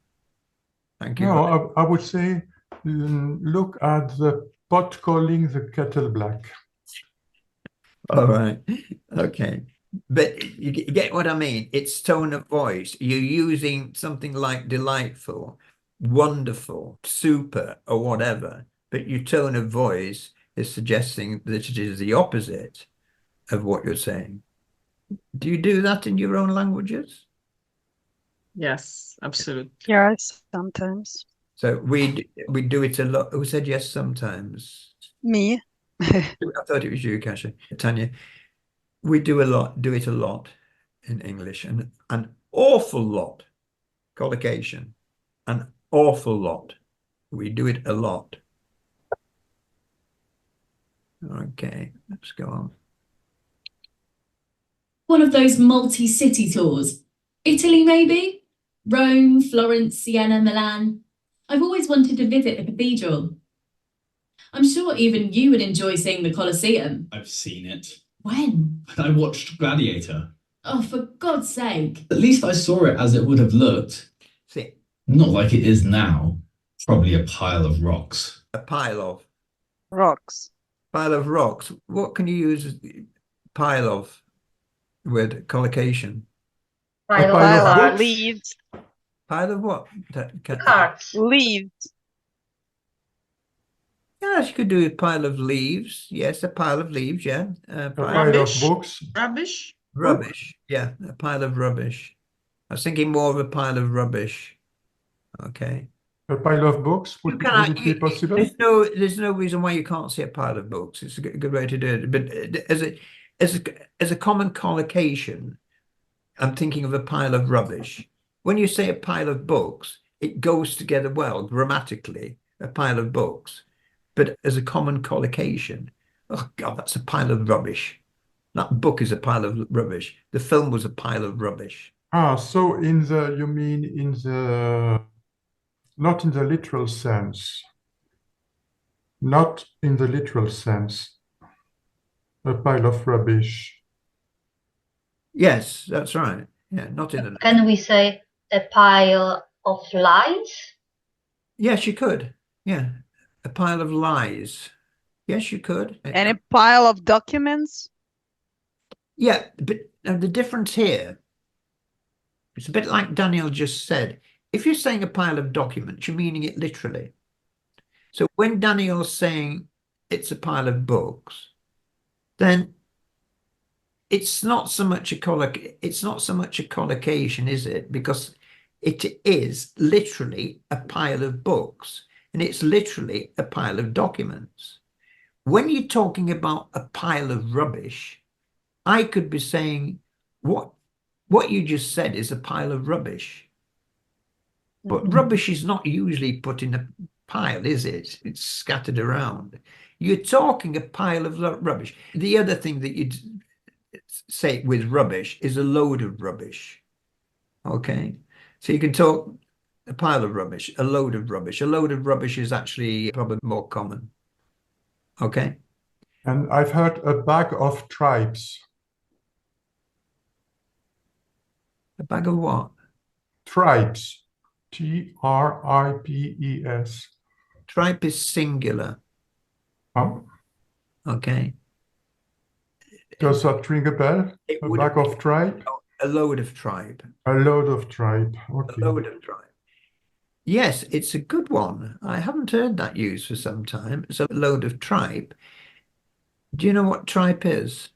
Speaker 1: Thank you.
Speaker 5: No, I would say, look at the pot calling the kettle black.
Speaker 1: All right. Okay. But you get what I mean? It's tone of voice. You're using something like delightful, wonderful, super, or whatever. But your tone of voice is suggesting that it is the opposite of what you're saying. Do you do that in your own languages?
Speaker 10: Yes, absolutely.
Speaker 9: Yes, sometimes.
Speaker 1: So we do it a lot. Who said yes sometimes?
Speaker 9: Me.
Speaker 1: I thought it was you, Kasia. Tanya, we do it a lot in English, and an awful lot. Collocation, an awful lot. We do it a lot. Okay, let's go on.
Speaker 11: One of those multi-city tours. Italy, maybe? Rome, Florence, Siena, Milan. I've always wanted to visit the cathedral. I'm sure even you would enjoy seeing the Colosseum.
Speaker 12: I've seen it.
Speaker 11: When?
Speaker 12: I watched Gladiator.
Speaker 11: Oh, for God's sake.
Speaker 12: At least I saw it as it would have looked.
Speaker 1: See,
Speaker 12: Not like it is now. Probably a pile of rocks.
Speaker 1: a pile of
Speaker 9: Rocks.
Speaker 1: rocks. What can you use pile of with collocation?
Speaker 5: pile of
Speaker 7: Pile of
Speaker 5: books?
Speaker 9: Leaves.
Speaker 1: Pile of what?
Speaker 7: cards.
Speaker 9: Leaves.
Speaker 1: Yes, you could do a pile of leaves. Yes, a pile of leaves. Yeah,
Speaker 5: A
Speaker 1: pile
Speaker 5: pile of
Speaker 10: Rubbish.
Speaker 5: books?
Speaker 10: Rubbish.
Speaker 1: rubbish. Yeah, a pile of rubbish. I was thinking more of a pile of rubbish. Okay.
Speaker 5: A pile of books? Would it be possible?
Speaker 1: There's no reason why you can't say a pile of books. It's a good way to do it. But as a common collocation, I'm thinking of a pile of rubbish. When you say a pile of books, it goes together well grammatically. A pile of books, but as a common collocation, oh God, that's a pile of rubbish. That book is a pile of rubbish. The film was a pile of rubbish.
Speaker 5: So you mean in the Not in the literal sense. Not in the literal sense. A pile of rubbish.
Speaker 1: Yes, that's right. Yeah, not in the.
Speaker 7: Can we say a pile of lies?
Speaker 1: Yes, you could. Yeah, a pile of lies. Yes, you could.
Speaker 9: And a pile of documents?
Speaker 1: Yeah, but the difference here, it's a bit like Daniel just said. If you're saying a pile of documents, you're meaning it literally. So when Daniel's saying it's a pile of books, then it's not so much a collocation, is it? Because it is literally a pile of books, and it's literally a pile of documents. When you're talking about a pile of rubbish, I could be saying what you just said is a pile of rubbish. But rubbish is not usually put in a pile, is it? It's scattered around. You're talking a pile of rubbish. The other thing that you'd say with rubbish is a load of rubbish. Okay? So you can talk a pile of rubbish, a load of rubbish. A load of rubbish is actually probably more common. Okay?
Speaker 5: And I've heard a bag of tripes.
Speaker 1: A bag of what?
Speaker 5: Tripes. Tripes.
Speaker 1: Tripe is singular.
Speaker 5: Oh,
Speaker 1: Okay?
Speaker 5: does that ring a bell?
Speaker 1: It
Speaker 5: A
Speaker 1: would
Speaker 5: bag of tripe?
Speaker 1: a load of tripe.
Speaker 5: A load of tripe. Okay.
Speaker 1: A load of tripe. Yes, it's a good one. I haven't heard that used for some time. It's a load of tripe. Do you know what tripe is?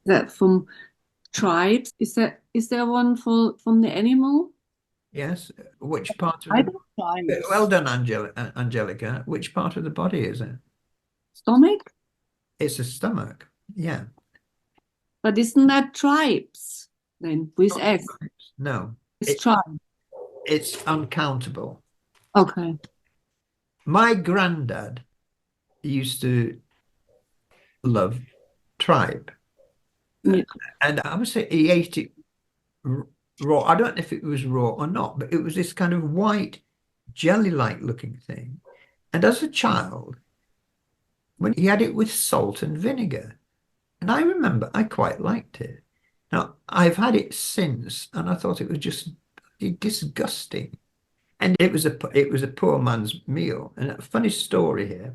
Speaker 8: That from tribes? Is there one from the animal?
Speaker 1: Yes. Which part of
Speaker 8: I
Speaker 1: the...
Speaker 8: don't know.
Speaker 1: Well done, Angelica. Which part of the body is it?
Speaker 8: Stomach?
Speaker 1: It's a stomach. Yeah.
Speaker 8: But isn't that tribes then with
Speaker 1: Not
Speaker 8: S?
Speaker 1: tribes. No.
Speaker 8: It's tribe.
Speaker 1: It's uncountable.
Speaker 8: Okay.
Speaker 1: My granddad used to love tripe.
Speaker 8: Yeah.
Speaker 1: And I would say he ate it raw. I don't know if it was raw or not, but it was this kind of white jelly-like looking thing. And as a child, when he had it with salt and vinegar, and I remember I quite liked it. Now, I've had it since, and I thought it was just disgusting. And it was a poor man's meal. And a funny story here.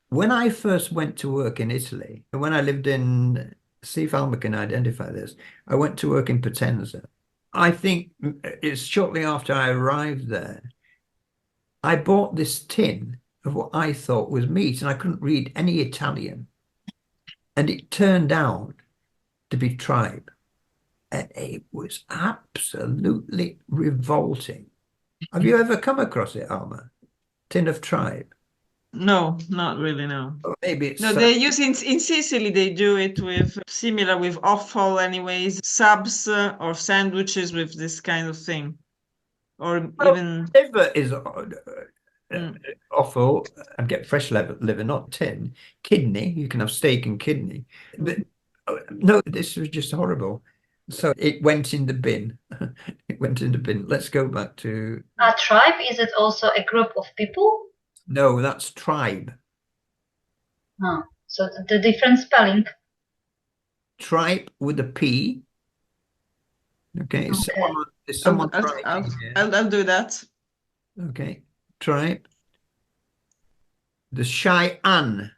Speaker 1: When I first went to work in Italy, when I lived in, see if Alma can identify this, I went to work in Potenza. I think it's shortly after I arrived there, I bought this tin of what I thought was meat, and I couldn't read any Italian. And it turned out to be tripe. And it was absolutely revolting. Have you ever come across it, Alma? Tin of tripe?
Speaker 10: No, not really, no.
Speaker 1: Or maybe it's...
Speaker 10: No, they use in Sicily, they do it with similar with offal anyways, subs or sandwiches with this kind of thing. Or even...
Speaker 1: Liver is offal, and get fresh liver, not tin. Kidney, you can have steak and kidney. But no, this was just horrible. So it went in the bin. It went in the bin. Let's go back to...
Speaker 7: A tribe, is it also a group of people?
Speaker 1: No, that's tribe.
Speaker 7: Oh, so the different spelling.
Speaker 1: Tripe with a P. Okay, is someone
Speaker 10: I'll do that.
Speaker 1: Okay, tripe. The Cheyenne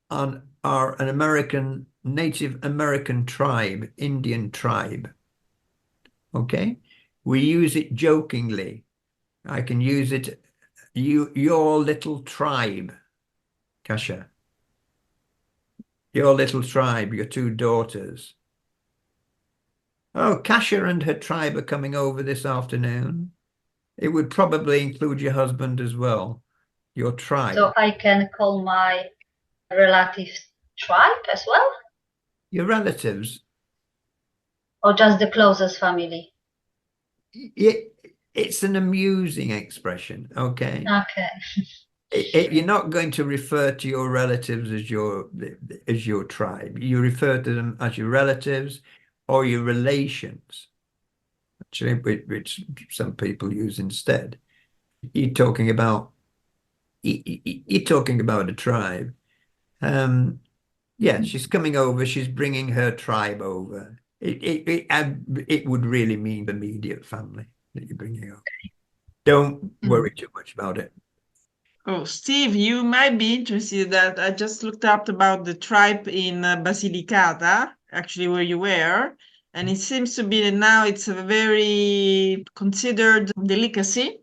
Speaker 1: are an Native American tribe, Indian tribe. Okay, we use it jokingly. I can use it, your little tribe, Kasia. Your little tribe, your two daughters. Oh, Kasia and her tribe are coming over this afternoon. It would probably include your husband as well, your tribe.
Speaker 7: So I can call my relatives tribe as well?
Speaker 1: Your relatives.
Speaker 7: Or just the closest family?
Speaker 1: It's an amusing expression, okay?
Speaker 7: Okay.
Speaker 1: You're not going to refer to your relatives as your tribe. You refer to them as your relatives or your relations. actually, which some people use instead. You're talking about a tribe. Yeah, she's coming over. She's bringing her tribe over. It would really mean the immediate family that you're bringing over. Don't worry too much about it.
Speaker 10: Oh, Steve, you might be interested that I just looked up about the tribe in Basilicata, actually where you were, and it seems to be that now it's a very considered delicacy,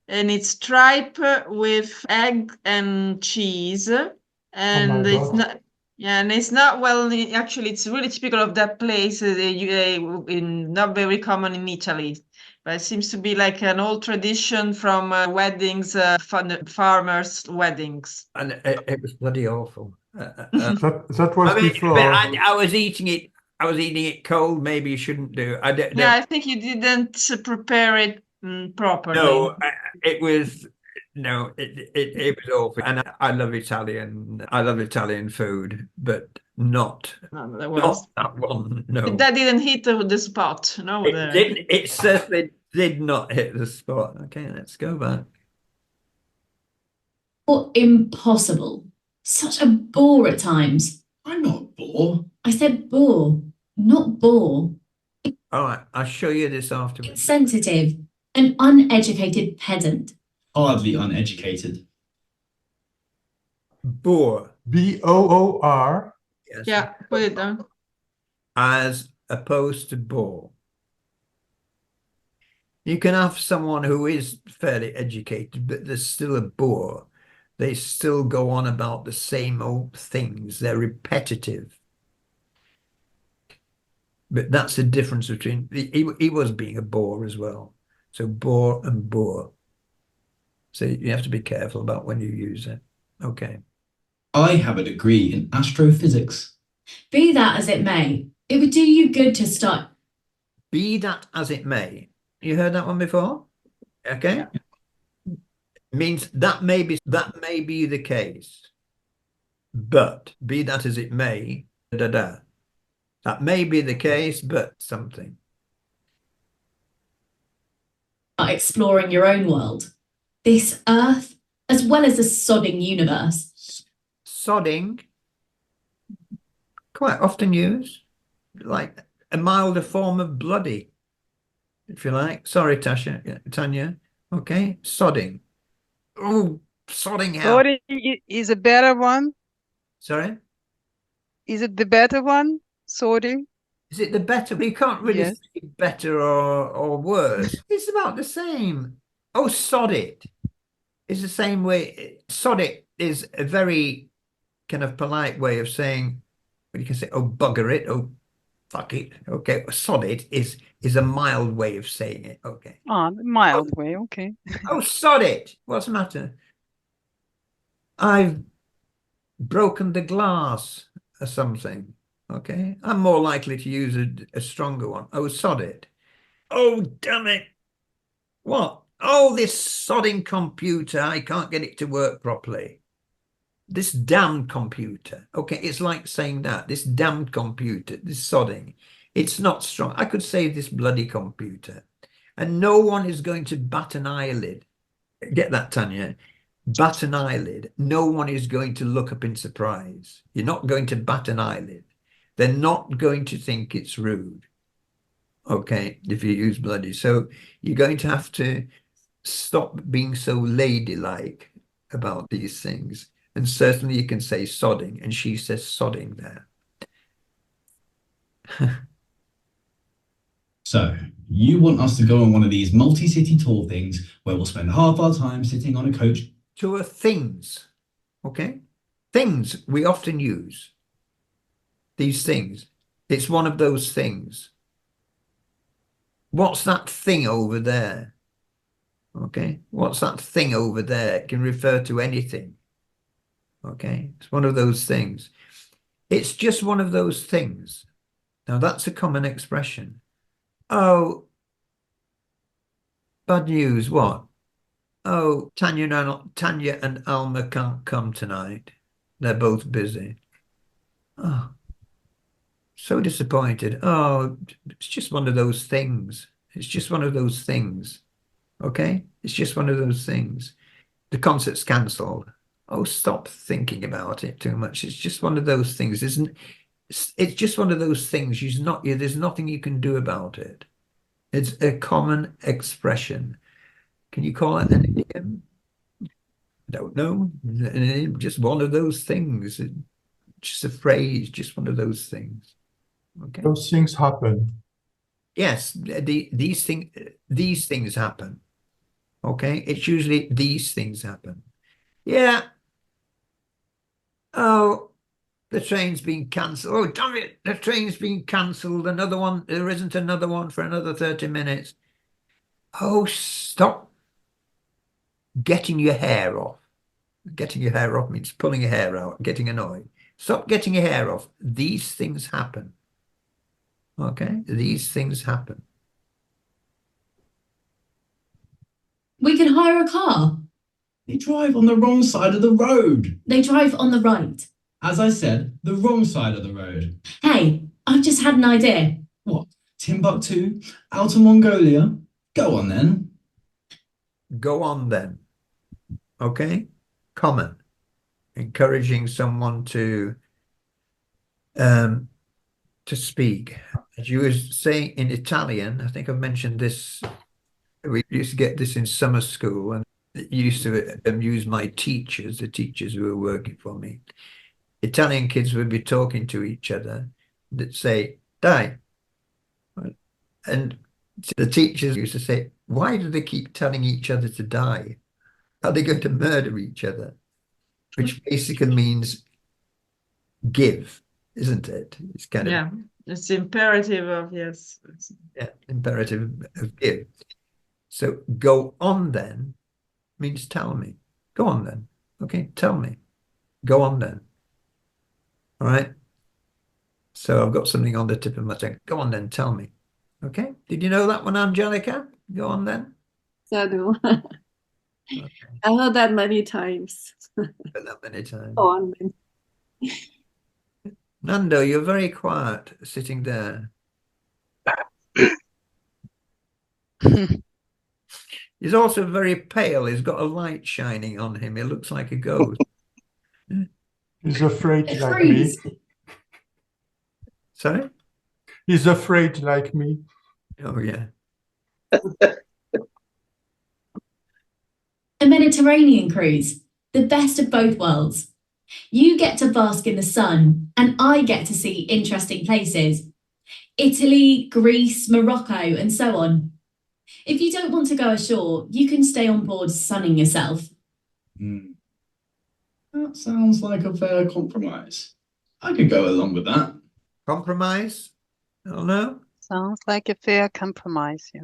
Speaker 10: and it's tripe with egg and cheese, and it's
Speaker 5: God.
Speaker 10: not. Yeah, and it's not well. Actually, it's really typical of that place. Not very common in Italy, but it seems to be like an old tradition from weddings, farmers' weddings.
Speaker 1: And it was bloody awful.
Speaker 5: That was
Speaker 1: I mean,
Speaker 5: before.
Speaker 1: but I was eating it. I was eating it cold. Maybe you shouldn't do. I don't.
Speaker 10: Yeah, I think you didn't prepare it properly.
Speaker 1: No, it was. No, it was awful. And I love Italian. I love Italian food, but not
Speaker 10: No,
Speaker 1: not that one. No,
Speaker 10: that didn't hit the spot. No,
Speaker 1: it didn't. It certainly did not hit the spot. Okay, let's go back.
Speaker 11: Or impossible. Such a bore at times.
Speaker 12: I'm not bored.
Speaker 11: I said bore, not bore.
Speaker 1: All right, I'll show you this afterwards.
Speaker 11: Insensitive, an uneducated pedant.
Speaker 12: Hardly uneducated.
Speaker 1: Boor.
Speaker 5: Boor.
Speaker 1: Yes.
Speaker 10: Yeah, put it down.
Speaker 1: As opposed to bore. You can have someone who is fairly educated, but they're still a bore. They still go on about the same old things. They're repetitive. But that's the difference between, he was being a bore as well. So bore and bore. So you have to be careful about when you use it. Okay.
Speaker 12: I have a degree in astrophysics.
Speaker 11: Be that as it may, it would do you good to start.
Speaker 1: Be that as it may. You heard that one before? Okay. Means that may be the case. But be that as it may, da da. That may be the case, but something.
Speaker 11: Exploring your own world. This earth, as well as the sodding universe.
Speaker 1: Sodding, quite often used, like a milder form of bloody, if you like. Sorry, Tanya. Okay, sodding. Oh, sodding out.
Speaker 9: Sorry is a better one.
Speaker 1: Sorry?
Speaker 9: Is it the better one? Sorry.
Speaker 1: Is it the better? You can't really
Speaker 9: Yes.
Speaker 1: say better or worse. It's about the same. Oh, sod it. It's the same way. Sod it is a very kind of polite way of saying, you can say, oh, bugger it, oh, fuck it. Okay, sod it is a mild way of saying it. Okay.
Speaker 9: Mild way, okay.
Speaker 1: Oh, sod it. What's the matter? I've broken the glass or something. Okay. I'm more likely to use a stronger one. Oh, sod it. Oh, damn it. What? Oh, this sodding computer. I can't get it to work properly. This damned computer. Okay, it's like saying that. This damned computer, this sodding. It's not strong. I could say this bloody computer. And no one is going to bat an eyelid. Get that, Tanya? Bat an eyelid. No one is going to look up in surprise. You're not going to bat an eyelid. They're not going to think it's rude. Okay, if you use bloody. So you're going to have to stop being so ladylike about these things. And certainly you can say sodding, and she says sodding there.
Speaker 12: So, you want us to go on one of these multi-city tour things where we'll spend half our time sitting on a coach?
Speaker 1: Tour things, okay? Things we often use. These things. It's one of those things. What's that thing over there? Okay, what's that thing over there? It can refer to anything. Okay, it's one of those things. It's just one of those things. Now that's a common expression. Oh, bad news, what? Oh, Tanya and Alma can't come tonight. They're both busy. Oh, so disappointed. Oh, it's just one of those things. It's just one of those things. Okay? It's just one of those things. The concert's cancelled. Oh, stop thinking about it too much. It's just one of those things, isn't it? It's just one of those things. There's nothing you can do about it. It's a common expression. Can you call it an idiom? I don't know. Just one of those things. Just a phrase, just one of those things. Okay.
Speaker 5: Those things happen.
Speaker 1: Yes, these things happen. Okay, it's usually these things happen. Yeah. Oh, the train's been cancelled. Oh, damn it, the train's been cancelled. Another one. There isn't another one for another 30 minutes. Oh, stop getting your hair off. Getting your hair off means pulling your hair out, getting annoyed. Stop getting your hair off. These things happen. Okay, these things happen.
Speaker 11: We can hire a car.
Speaker 12: They drive on the wrong side of the road.
Speaker 11: They drive on the right.
Speaker 12: As I said, the wrong side of the road.
Speaker 11: Hey, I've just had an idea.
Speaker 12: What? Timbuktu? Outer Mongolia? Go on then.
Speaker 1: Go on then. Okay? Common. Encouraging someone to speak. As you were saying in Italian, I think I've mentioned this. We used to get this in summer school, and it used to amuse my teachers, the teachers who were working for me. Italian kids would be talking to each other that say, "Dai." And the teachers used to say, "Why do they keep telling each other to die? Are they going to murder each other?" Which basically means give, isn't it? It's kind of,
Speaker 10: Yeah, it's imperative of, yes.
Speaker 1: yeah, imperative of give. So go on then means tell me. Go on then. Okay, tell me. Go on then. All right. So I've got something on the tip of my tongue. Go on then, tell me. Okay. Did you know that one, Angelica? Go on then.
Speaker 8: I do.
Speaker 1: Okay.
Speaker 8: I heard that many times.
Speaker 1: Heard that many times.
Speaker 8: Go on then.
Speaker 1: Nando, you're very quiet sitting there. He's also very pale. He's got a light shining on him. He looks like a ghost.
Speaker 5: He's afraid like me.
Speaker 11: Freeze.
Speaker 1: Sorry?
Speaker 5: He's afraid like me.
Speaker 1: Oh, yeah.
Speaker 11: A Mediterranean cruise. The best of both worlds. You get to bask in the sun, and I get to see interesting places. Italy, Greece, Morocco, and so on. If you don't want to go ashore, you can stay on board sunning yourself.
Speaker 12: That sounds like a fair compromise. I could go along with that.
Speaker 1: Compromise? Oh, no?
Speaker 9: Sounds like a fair compromise, yeah.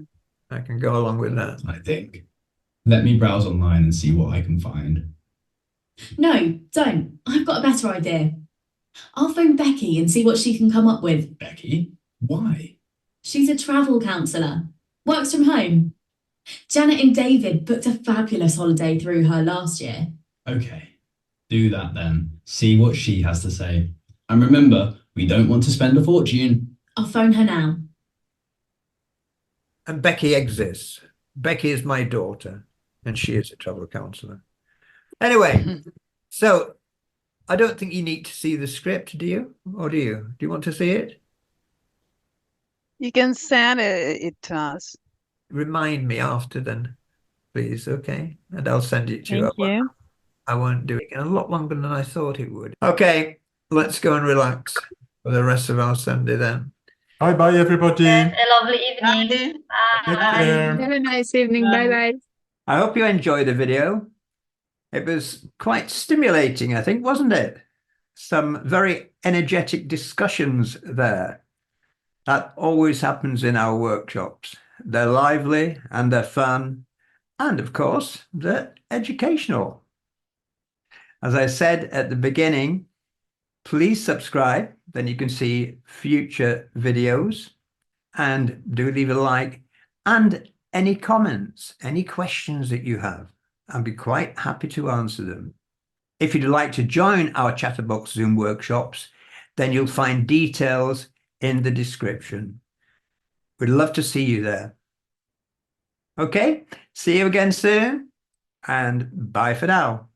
Speaker 1: I can go along with that.
Speaker 12: I think. Let me browse online and see what I can find.
Speaker 11: No, don't. I've got a better idea. I'll phone Becky and see what she can come up with.
Speaker 12: Becky? Why?
Speaker 11: She's a travel counsellor. Works from home. Janet and David booked a fabulous holiday through her last year.
Speaker 12: Okay, do that then. See what she has to say. And remember, we don't want to spend a fortune.
Speaker 11: I'll phone her now.
Speaker 1: And Becky exists. Becky is my daughter, and she is a travel counsellor. Anyway, so I don't think you need to see the script, do you? Or do you? Do you want to see it?
Speaker 9: You can send it to us.
Speaker 1: Remind me after then, please, okay? And I'll send it to you.
Speaker 9: Thank you.
Speaker 1: I won't do it a lot longer than I thought it would. Okay, let's go and relax for the rest of our Sunday then.
Speaker 5: Bye everybody.
Speaker 7: Yes, a lovely evening.
Speaker 5: Take
Speaker 7: Bye.
Speaker 5: care.
Speaker 2: Have a nice evening. Bye-bye.
Speaker 1: I hope you enjoyed the video. It was quite stimulating, I think, wasn't it? Some very energetic discussions there. That always happens in our workshops. They're lively and they're fun. And of course, they're educational. As I said at the beginning, please subscribe. Then you can see future videos. And do leave a like. And any comments, any questions that you have. I'd be quite happy to answer them. If you'd like to join our Chatterbox Zoom workshops, then you'll find details in the description. We'd love to see you there. Okay, see you again soon, and bye for now.